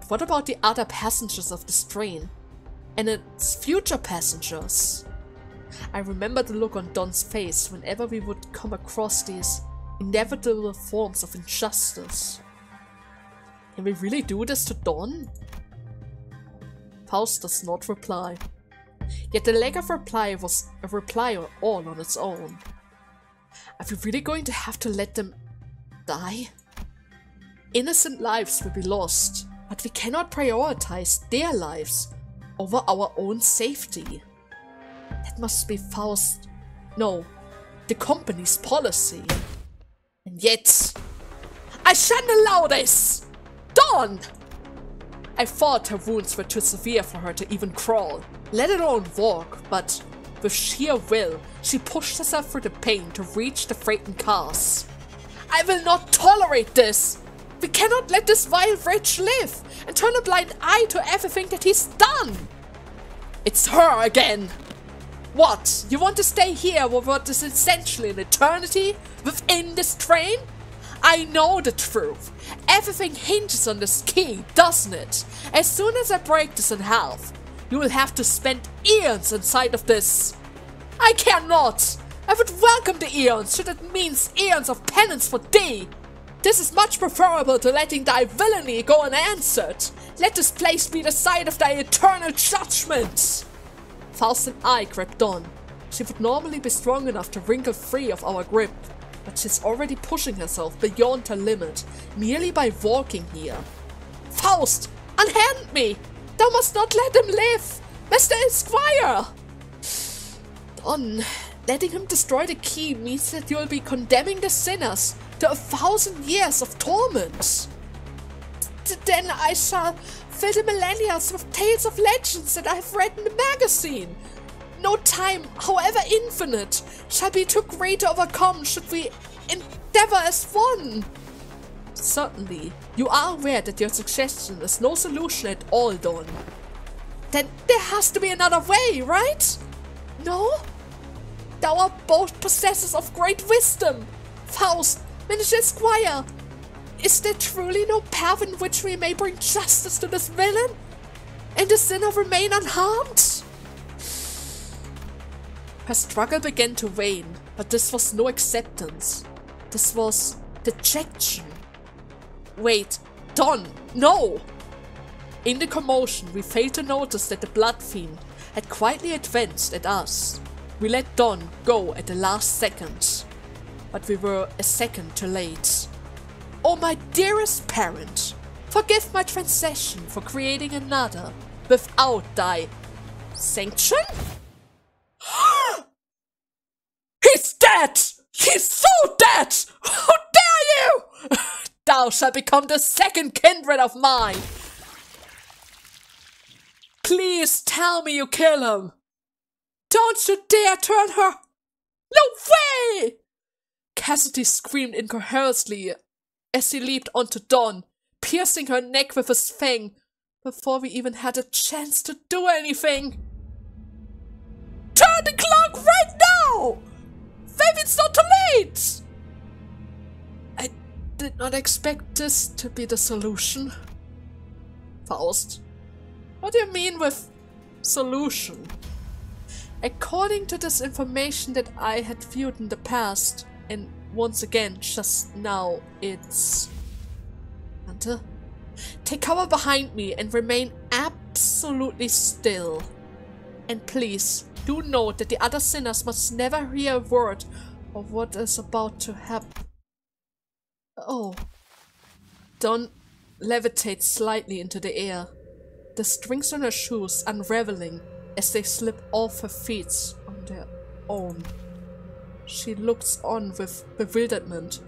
what about the other passengers of this train? And its future passengers? I remember the look on Don's face whenever we would come across these inevitable forms of injustice. Can we really do this to Don? Faust does not reply. Yet the lack of reply was a reply all on its own. Are we really going to have to let them die? Innocent lives will be lost, but we cannot prioritize their lives over our own safety. That must be Faust. No, the company's policy. And yet, I shan't allow this! Dawn! I thought her wounds were too severe for her to even crawl, let alone walk, but with sheer will, she pushed herself through the pain to reach the freightened cars. I will not tolerate this! We cannot let this vile wretch live and turn a blind eye to everything that he's done! It's her again! What? You want to stay here with what is essentially an eternity within this train? I know the truth. Everything hinges on this key, doesn't it? As soon as I break this in half, you will have to spend eons inside of this. I cannot! I would welcome the eons should it means eons of penance for thee. This is much preferable to letting thy villainy go unanswered. Let this place be the site of thy eternal judgment. Faust and I grabbed on. She would normally be strong enough to wrinkle free of our grip, but she's already pushing herself beyond her limit, merely by walking here. Faust, unhand me! Thou must not let him live! Mr. Esquire! Don, letting him destroy the key means that you'll be condemning the sinners to 1,000 years of torment. Then I shall fill the millennia with tales of legends that I have read in the magazine. No time, however infinite, shall be too great to overcome should we endeavor as one. Certainly, you are aware that your suggestion is no solution at all, Don. Then there has to be another way, right? No? Thou art both possessors of great wisdom. Faust, Miniature Esquire, is there truly no path in which we may bring justice to this villain? And the sinner remain unharmed? Her struggle began to wane, but this was no acceptance. This was dejection. Wait, Don, no! In the commotion, we failed to notice that the Blood Fiend had quietly advanced at us. We let Don go at the last second, but we were a second too late. Oh, my dearest parent, forgive my transgression for creating another without thy sanction? He's dead! He's so dead! How dare you! Thou shalt become the second kindred of mine! Please tell me you kill him! Don't you dare turn her! No way! Cassidy screamed incoherently as he leaped onto Dawn, piercing her neck with his fang before we even had a chance to do anything. Turn the clock right now! Maybe it's not too late! I did not expect this to be the solution. Faust, what do you mean with solution? According to this information that I had viewed in the past, and once again just now, it's... Hunter? Take cover behind me and remain absolutely still. And please, do note that the other sinners must never hear a word of what is about to happen. Oh. Dawn levitates slightly into the air, the strings on her shoes unraveling as they slip off her feet on their own. She looks on with bewilderment,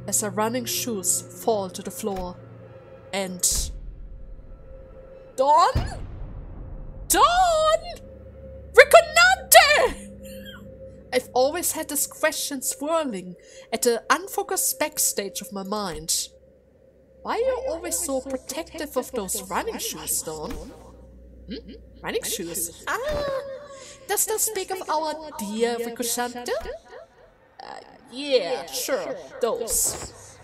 as her running shoes fall to the floor. And... Dawn? Dawn! Riconante! I've always had this question swirling at the unfocused backstage of my mind. Why are you always so protective of those running shoes, Dawn? Running shoes? Does that speak of our dear Ricocante? Yeah, sure, those.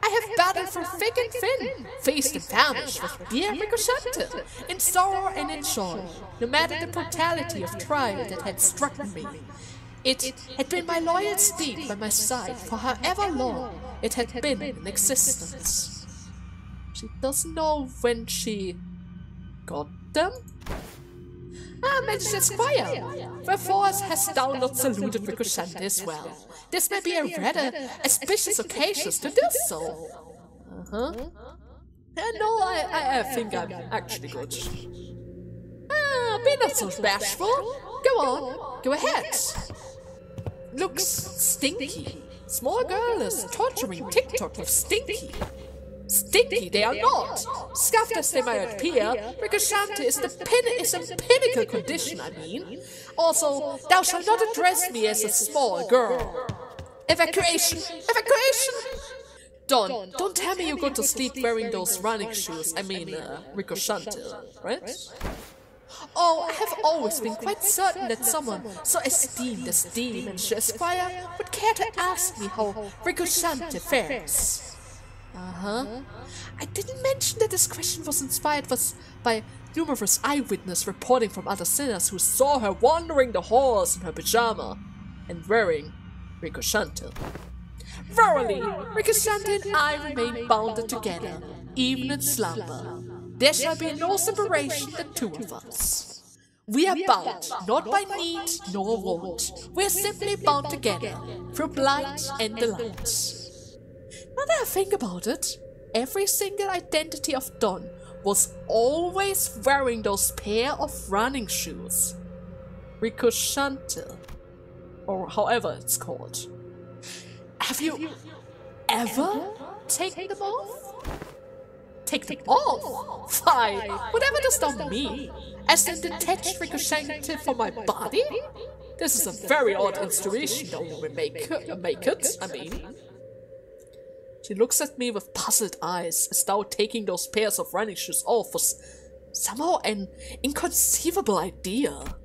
I have battled through thick and thin, faced and famished with dear Ricocante, in sorrow and in joy, no matter the brutality of trial that had struck me. It had been my loyal steed by my side for however long it had been in existence. She doesn't know when she got them? Mentioned Esquire. Wherefore has thou not saluted Ricocante as well? This may be a rather auspicious occasion to do so. No, I think I'm actually good. Be not so bashful. Go on, go ahead. Looks stinky. Small girl is torturing TikTok with stinky. Stinky they are not. Scuffed as they might appear, Ricocante is a pinnacle condition, I mean. Also, thou shalt not address me as a small girl. Evacuation! Evacuation! Dawn, don't tell me you go to sleep wearing those running shoes. I mean, Ricocante, right? Oh, I have always been quite certain that someone so esteemed as thee, Monsieur Esquire, would care to ask me how Ricocante fares. I didn't mention that this question was inspired by numerous eyewitnesses reporting from other sinners who saw her wandering the halls in her pyjama and wearing Ricocante. Verily, Ricocante and I remain bounded together, even in slumber. There shall be no separation the two of us. We are bound, not by need nor want. We are simply bound together, through blight and delight. Now that I think about it, every single identity of Dawn was always wearing those pair of running shoes. Ricocante, or however it's called. Have you ever taken them off? Take them off? Fine, whatever does that mean? As in detached Ricocante from my body? This is a very odd insinuation, though we make it, I mean. She looks at me with puzzled eyes, as though taking those pairs of running shoes off was somehow an inconceivable idea.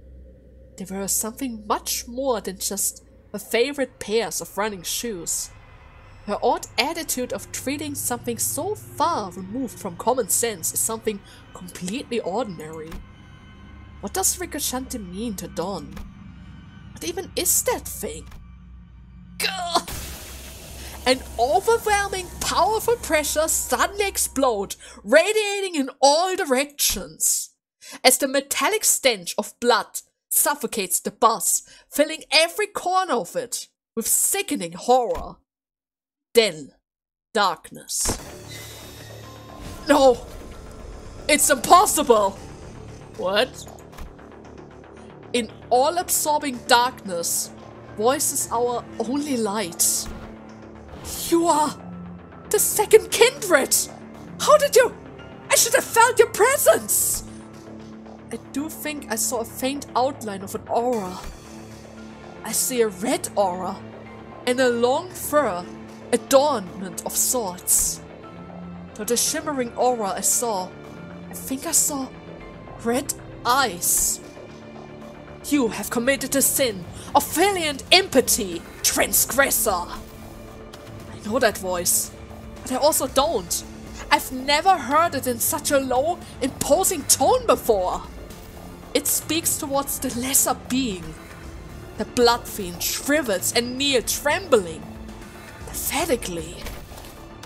They were something much more than just her favorite pairs of running shoes. Her odd attitude of treating something so far removed from common sense as something completely ordinary. What does Ricocante mean to Dawn? What even is that thing? Gah! An overwhelming, powerful pressure suddenly explodes, radiating in all directions. As the metallic stench of blood suffocates the bus, filling every corner of it with sickening horror. Then, darkness. No! It's impossible! What? In all-absorbing darkness, voices our only light. You are the second kindred! How did you? I should have felt your presence! I do think I saw a faint outline of an aura. I see a red aura and a long fur adornment of sorts. Through the shimmering aura I think I saw red eyes. You have committed a sin of valiant impiety, transgressor! I know that voice, but I also don't. I've never heard it in such a low, imposing tone before. It speaks towards the lesser being. The blood fiend shrivels and kneels trembling, pathetically.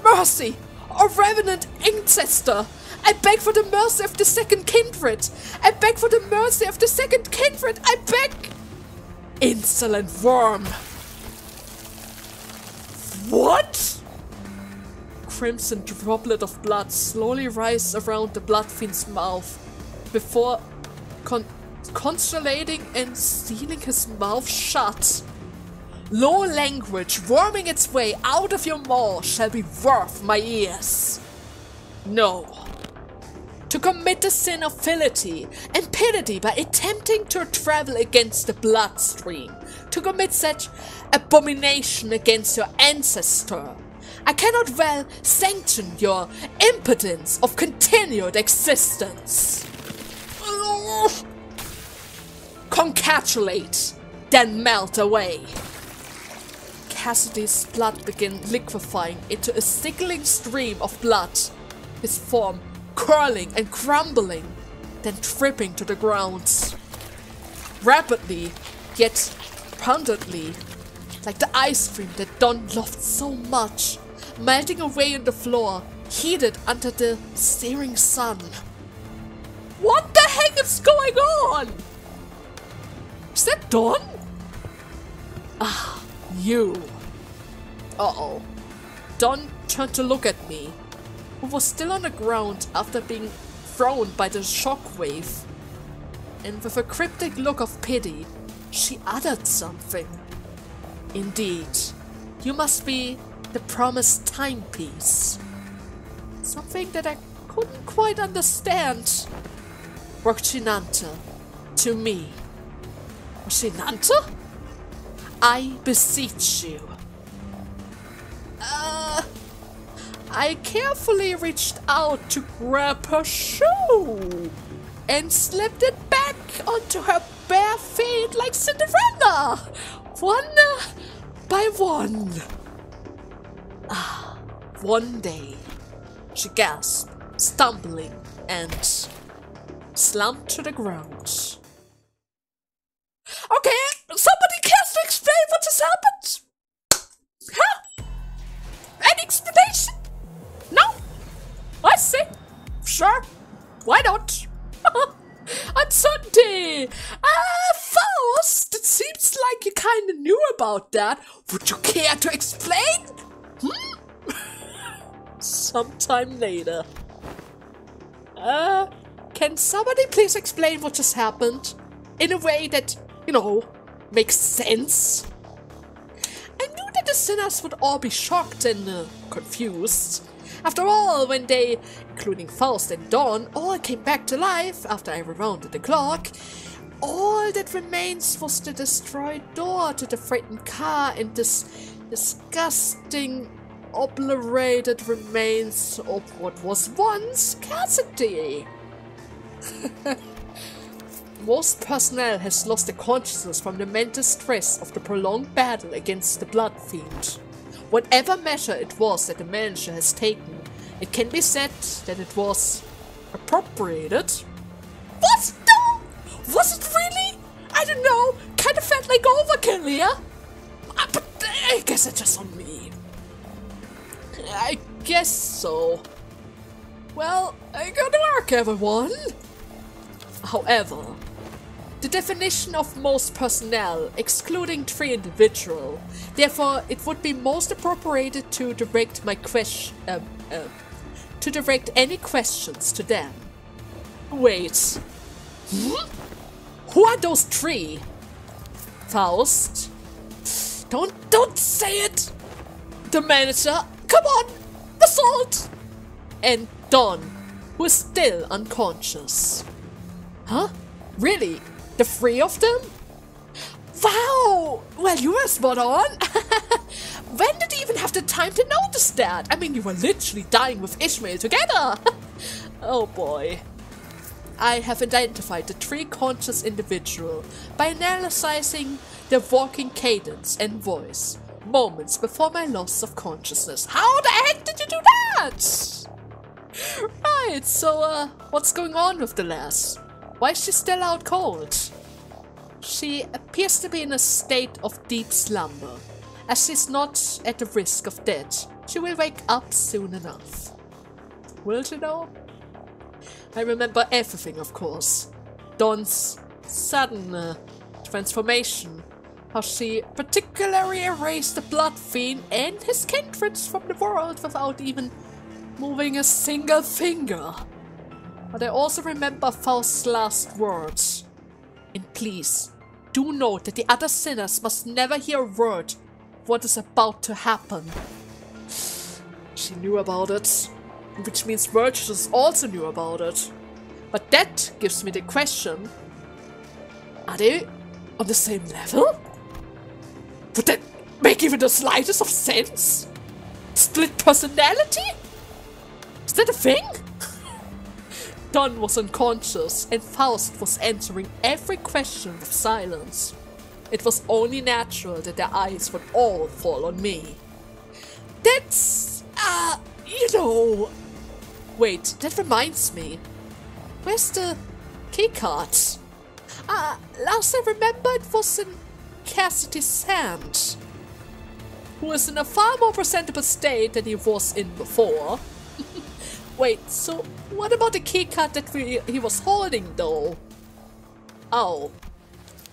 Mercy! O revenant ancestor! I beg for the mercy of the second kindred! I beg for the mercy of the second kindred! I beg! Insolent worm! What? Crimson droplet of blood slowly rises around the blood fiend's mouth before constellating and sealing his mouth shut. Low language worming its way out of your maw shall be worth my ears. No. To commit the sin of fility and piety by attempting to travel against the bloodstream, to commit such abomination against your ancestor, I cannot well sanction your impotence of continued existence. Congratulate, then melt away. Cassidy's blood began liquefying into a sickling stream of blood, his form curling and crumbling, then tripping to the ground. Rapidly, yet abundantly, like the ice cream that Don loved so much, melting away on the floor, heated under the searing sun. What the heck is going on? Is that Don? Ah, you. Uh-oh. Don turned to look at me, who was still on the ground after being thrown by the shockwave. And with a cryptic look of pity, she uttered something. Indeed, you must be the promised timepiece. Something that I couldn't quite understand. Rocinante, to me. Rocinante? I beseech you. I carefully reached out to grab her shoe and slipped it back onto her bare feet like Cinderella, one by one. One day, she gasped, stumbling, and slumped to the ground. Okay, somebody cares to explain what just happened? Huh? Any explanation? No? I see. Sure. Why not? Uncertainty. Faust, it seems like you kinda knew about that. Would you care to explain? Sometime later. Can somebody please explain what just happened? In a way that, you know, makes sense? I knew that the sinners would all be shocked and confused. After all, when they, including Faust and Dawn, all came back to life after I rewounded the clock, all that remains was the destroyed door to the frightened car and this disgusting, obliterated remains of what was once Cassidy. Most personnel has lost their consciousness from the mental stress of the prolonged battle against the Blood Fiend. Whatever measure it was that the manager has taken, it can be said that it was appropriated. What? No! Was it really? I don't know. Kind of felt like overkill here. But I guess it's just on me. I guess so. Well, good work, everyone. However, the definition of most personnel, excluding 3 individuals, therefore it would be most appropriated to direct my to direct any questions to them. Wait. Who are those 3? Faust? Don't say it! The manager? Come on! Assault! And Don, who is still unconscious. Huh? Really? The 3 of them? Wow! Well, you were spot on! When did you even have the time to notice that? I mean, you were literally dying with Ishmael together! Oh boy. I have identified the 3 conscious individuals by analyzing their walking cadence and voice, moments before my loss of consciousness. How the heck did you do that? Right, so, what's going on with the lass? Why is she still out cold? She appears to be in a state of deep slumber. As she's not at the risk of death, she will wake up soon enough. Will she though? I remember everything, of course. Dawn's sudden transformation. How she particularly erased the Blood Fiend and his kindreds from the world without even moving a single finger. But I also remember Faust's last words. And please, do note that the other sinners must never hear a word of what is about to happen. She knew about it, which means Virtuous also knew about it. But that gives me the question, are they on the same level? Would that make even the slightest of sense? Split personality? Is that a thing? Don was unconscious and Faust was answering every question with silence. It was only natural that their eyes would all fall on me. That's, Wait, that reminds me. Where's the keycard? Last I remember it was in Cassidy's hand, who is in a far more presentable state than he was in before. Wait, so what about the keycard that he was holding though? Oh,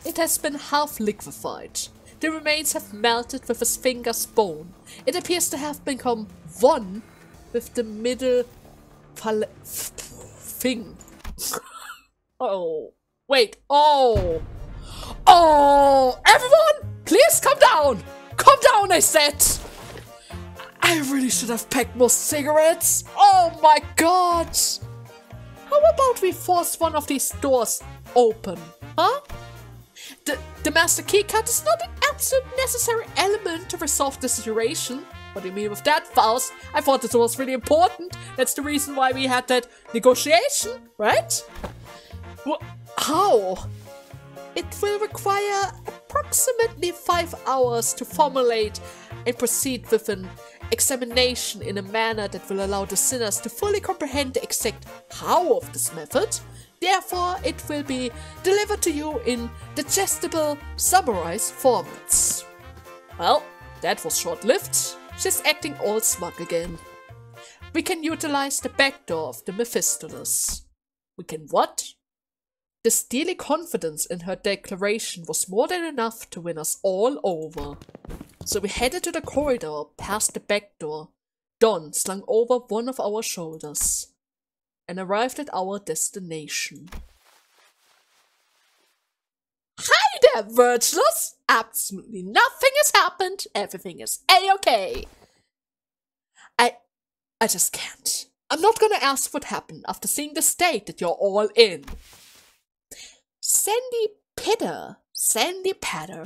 it has been half liquefied. The remains have melted with his finger's bone. It appears to have become one with the middle thing. Oh, wait, oh, everyone, please come down! Come down, I said! I really should have packed more cigarettes. Oh my god! How about we force one of these doors open, huh? The master keycard is not an absolute necessary element to resolve the situation. What do you mean with that, Faust? I thought this was really important. That's the reason why we had that negotiation, right? How? It will require approximately 5 hours to formulate and proceed with an examination in a manner that will allow the sinners to fully comprehend the exact how of this method. Therefore, it will be delivered to you in digestible, summarized formats. Well, that was short-lived. She's acting all smug again. We can utilize the back door of the Mephistolus. We can what? The steely confidence in her declaration was more than enough to win us all over. So we headed to the corridor past the back door, Don slung over one of our shoulders, and arrived at our destination. Hi there, Virtuous! Absolutely nothing has happened. Everything is A-okay. I just can't. I'm not gonna ask what happened after seeing the state that you're all in. Sandy pitter, sandy patter.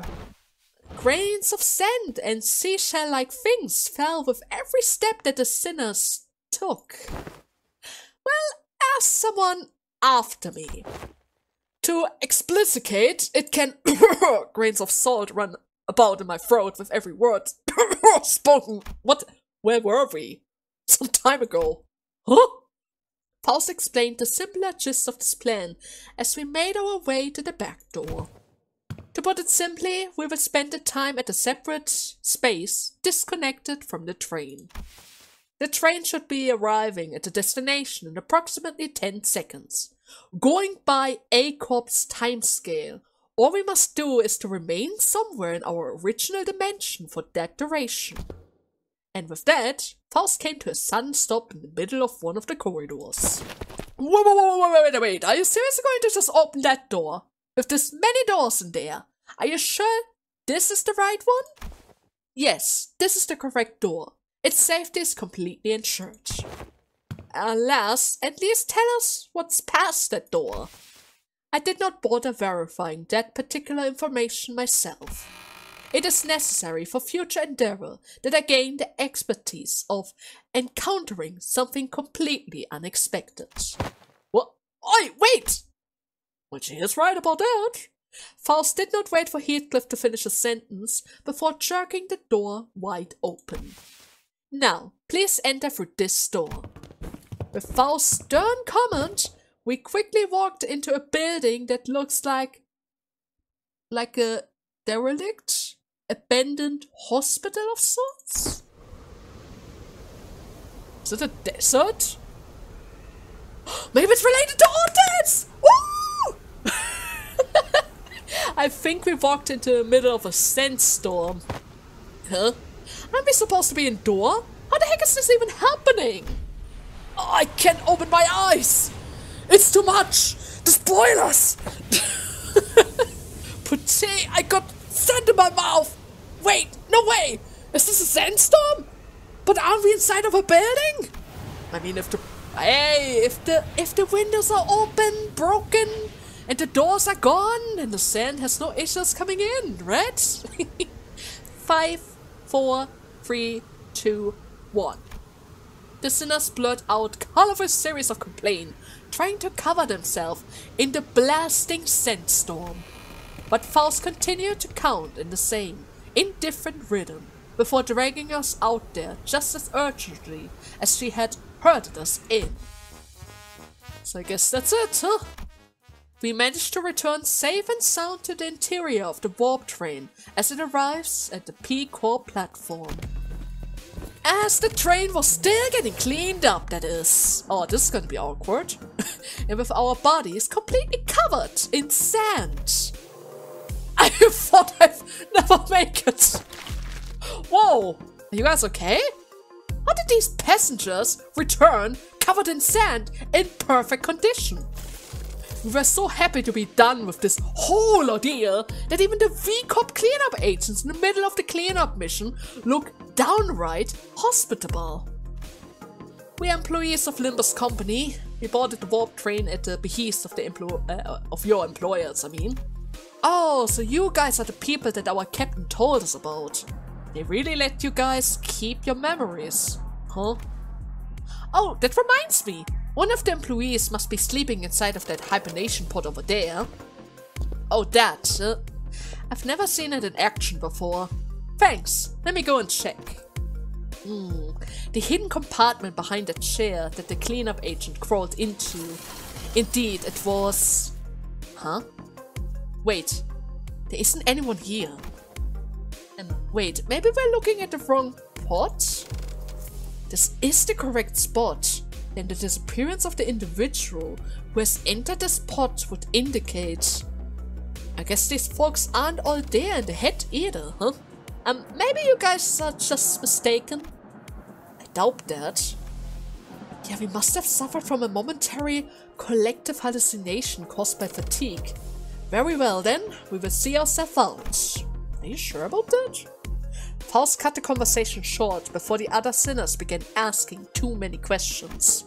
Grains of sand and seashell-like things fell with every step that the sinners took. Well, ask someone after me. To explicate, it can grains of salt run about in my throat with every word spoken. What? Where were we? Some time ago. Huh? Faust explained the simpler gist of this plan as we made our way to the back door. To put it simply, we will spend the time at a separate space disconnected from the train. The train should be arriving at the destination in approximately 10 seconds, going by A-Corp's timescale. All we must do is to remain somewhere in our original dimension for that duration. And with that, Faust came to a sudden stop in the middle of one of the corridors. Wait, are you seriously going to just open that door? With this many doors in there, are you sure this is the right one? Yes, this is the correct door. Its safety is completely ensured. Alas, at least tell us what's past that door. I did not bother verifying that particular information myself. It is necessary for future endeavor that I gain the expertise of encountering something completely unexpected. What? Oi, wait! Well, she is right about that. Faust did not wait for Heathcliff to finish a sentence before jerking the door wide open. Now, please enter through this door. With Faust's stern comment, we quickly walked into a building that looks like a derelict, abandoned hospital of sorts? Is it a desert? Maybe it's related to Outis! Woo! I think we walked into the middle of a sandstorm. Huh? Aren't we supposed to be indoor? How the heck is this even happening? Oh, I can't open my eyes! It's too much! The spoilers! my mouth! Wait, no way! Is this a sandstorm? But aren't we inside of a building? I mean, if the windows are open, broken, and the doors are gone, and the sand has no issues coming in, right? 5, 4, 3, 2, 1. The sinners blurt out colorful series of complaints, trying to cover themselves in the blasting sandstorm. But Fausts continued to count in the same, indifferent rhythm, before dragging us out there just as urgently as she had herded us in. So I guess that's it, huh? We managed to return safe and sound to the interior of the warp train as it arrives at the P-Core platform. As the train was still getting cleaned up, that is. Oh, this is gonna be awkward. And with our bodies completely covered in sand. I thought I'd never make it. Whoa, are you guys okay? How did these passengers return covered in sand in perfect condition? We were so happy to be done with this whole ordeal that even the VCOP cleanup agents in the middle of the cleanup mission look downright hospitable. We are employees of Limbus company. We boarded the warp train at the behest of your employers, I mean. Oh, so you guys are the people that our captain told us about. They really let you guys keep your memories, huh? Oh, that reminds me. One of the employees must be sleeping inside of that hibernation pod over there. Oh, that. I've never seen it in action before. Thanks. Let me go and check. The hidden compartment behind the chair that the cleanup agent crawled into. Indeed, it was... Huh? Wait. There isn't anyone here. And wait, maybe we're looking at the wrong pod? This is the correct spot. Then the disappearance of the individual who has entered this pod would indicate... I guess these folks aren't all there in the head either, huh? Maybe you guys are just mistaken? I doubt that. Yeah, we must have suffered from a momentary collective hallucination caused by fatigue. Very well then, we will see ourselves out. Are you sure about that? Faust cut the conversation short before the other sinners began asking too many questions.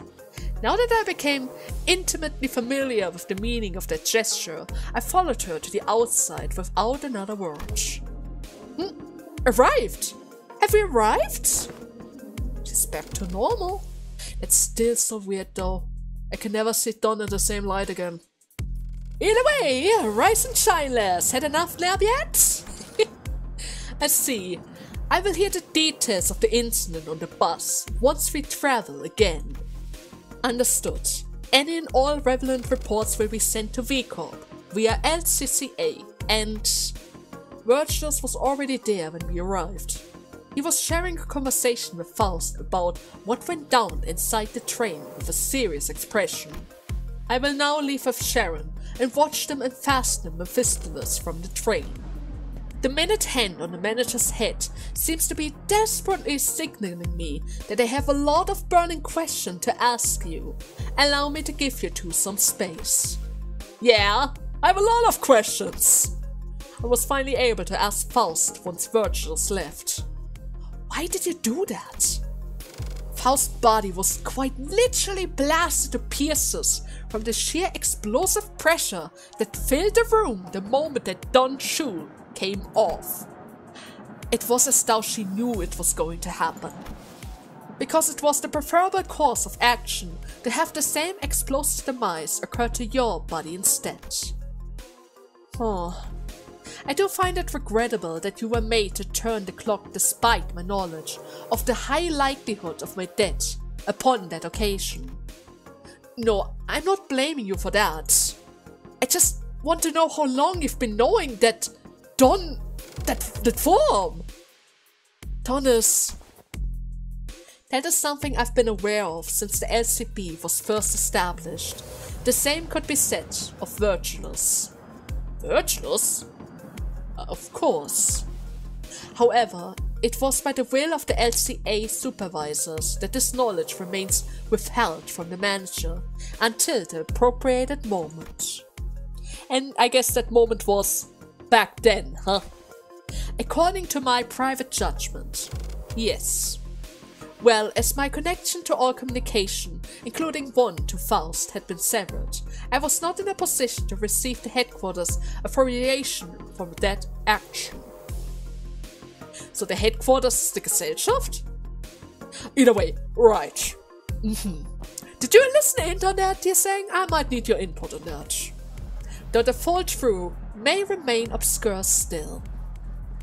Now that I became intimately familiar with the meaning of that gesture, I followed her to the outside without another word. Arrived? Have we arrived? She's back to normal. It's still so weird though. I can never see Don in the same light again. Either way, rise and shine, lass. Had enough nap yet? I see. I will hear the details of the incident on the bus once we travel again. Understood. Any and all relevant reports will be sent to VCOP via LCCA, and Virgilus was already there when we arrived. He was sharing a conversation with Faust about what went down inside the train with a serious expression. I will now leave with Sharon and watch them unfasten Mephistopheles from the train. The minute hand on the manager's head seems to be desperately signaling me that I have a lot of burning questions to ask you. Allow me to give you two some space. Yeah, I have a lot of questions. I was finally able to ask Faust once Virgilus left. Why did you do that? Faust's body was quite literally blasted to pieces from the sheer explosive pressure that filled the room the moment that Don's shoe came off. It was as though she knew it was going to happen. Because it was the preferable course of action to have the same explosive demise occur to your body instead. Oh, I do find it regrettable that you were made to turn the clock despite my knowledge of the high likelihood of my death upon that occasion. No, I'm not blaming you for that. I just want to know how long you've been knowing that that form. Thomas. That is something I've been aware of since the LCB was first established. The same could be said of Virgilus. Virgilus? Of course. However, it was by the will of the LCA supervisors that this knowledge remains withheld from the manager until the appropriated moment. And I guess that moment was back then, huh? According to my private judgment, yes. Well, as my connection to all communication, including one to Faust, had been severed, I was not in a position to receive the headquarters affiliation from that action. So the headquarters is the Gesellschaft? Either way, right. Did you listen in on that, dear saying? I might need your input on that. Though the full truth may remain obscure still,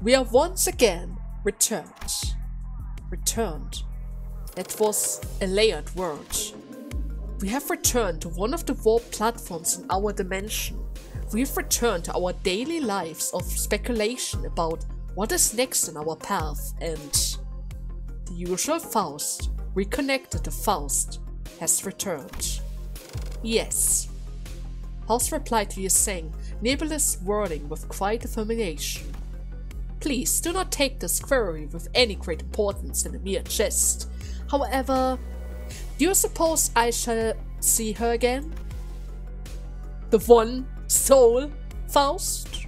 we are once again returned. Returned. That was a layered word. We have returned to one of the warp platforms in our dimension. We have returned to our daily lives of speculation about what is next in our path, and the usual Faust, reconnected to Faust, has returned. Yes. Faust replied to Yaseng, nebulous wording with quiet affirmation. Please do not take this query with any great importance in a mere jest. However, do you suppose I shall see her again? The one soul Faust?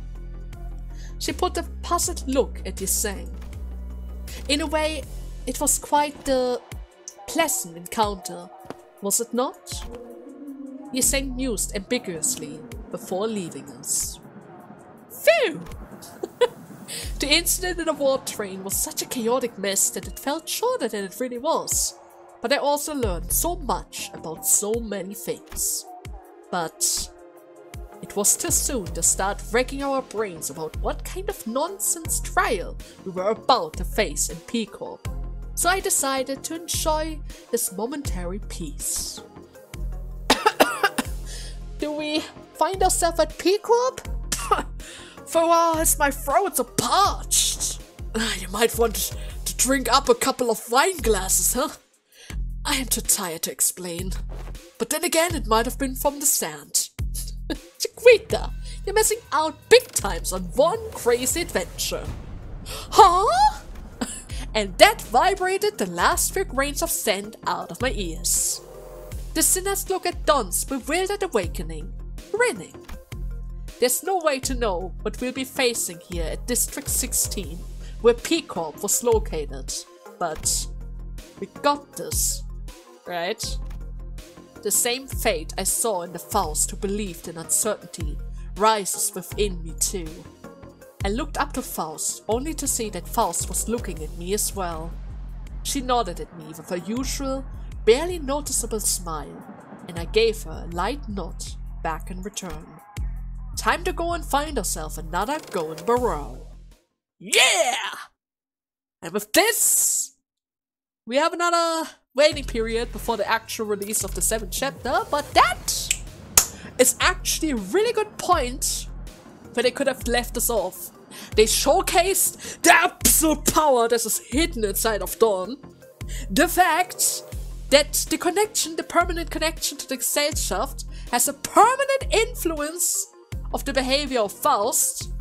She put a puzzled look at Yaseng. In a way, it was quite the pleasant encounter, was it not? Yaseng mused ambiguously before leaving us. Phew! The incident in the warp train was such a chaotic mess that it felt shorter than it really was. But I also learned so much about so many things. But it was too soon to start racking our brains about what kind of nonsense trial we were about to face in P Corp. So I decided to enjoy this momentary peace. Do we find ourselves at P Corp? For a while, as my throats are parched. You might want to drink up a couple of wine glasses, huh? I am too tired to explain. But then again, it might have been from the sand. Chiquita, you're missing out big times on one crazy adventure. Huh? And that vibrated the last few grains of sand out of my ears. The sinners look at Don's bewildered awakening, grinning. There's no way to know what we'll be facing here at District 16, where P Corp was located. But we got this, right? The same fate I saw in the Faust who believed in uncertainty rises within me too. I looked up to Faust, only to see that Faust was looking at me as well. She nodded at me with her usual, barely noticeable smile, and I gave her a light nod back in return. Time to go and find ourselves another going barrow. Yeah! And with this, we have another waiting period before the actual release of the 7th chapter, but that is actually a really good point where they could have left us off. They showcased the absolute power that is hidden inside of Dawn. The fact that the connection, the permanent connection to the Gesellschaft, has a permanent influence of the behavior of Faust,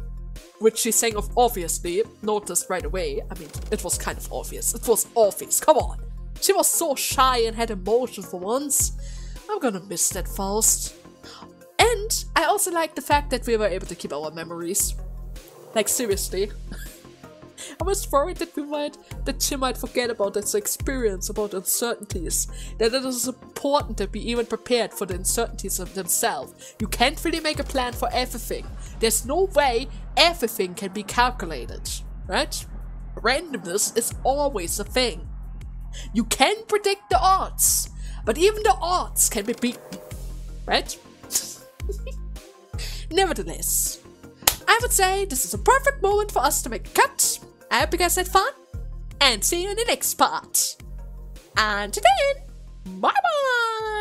which she's saying of obviously noticed right away. I mean, it was kind of obvious. It was obvious, come on. She was so shy and had emotion for once. I'm gonna miss that Faust. And I also like the fact that we were able to keep our memories. Like, seriously. I was worried that she might forget about this experience, about uncertainties. That it is important to be even prepared for the uncertainties of themselves. You can't really make a plan for everything. There's no way everything can be calculated, right? Randomness is always a thing. You can predict the odds, but even the odds can be beaten, right? Nevertheless, I would say this is a perfect moment for us to make a cut. I hope you guys had fun, and see you in the next part. Until then, bye bye!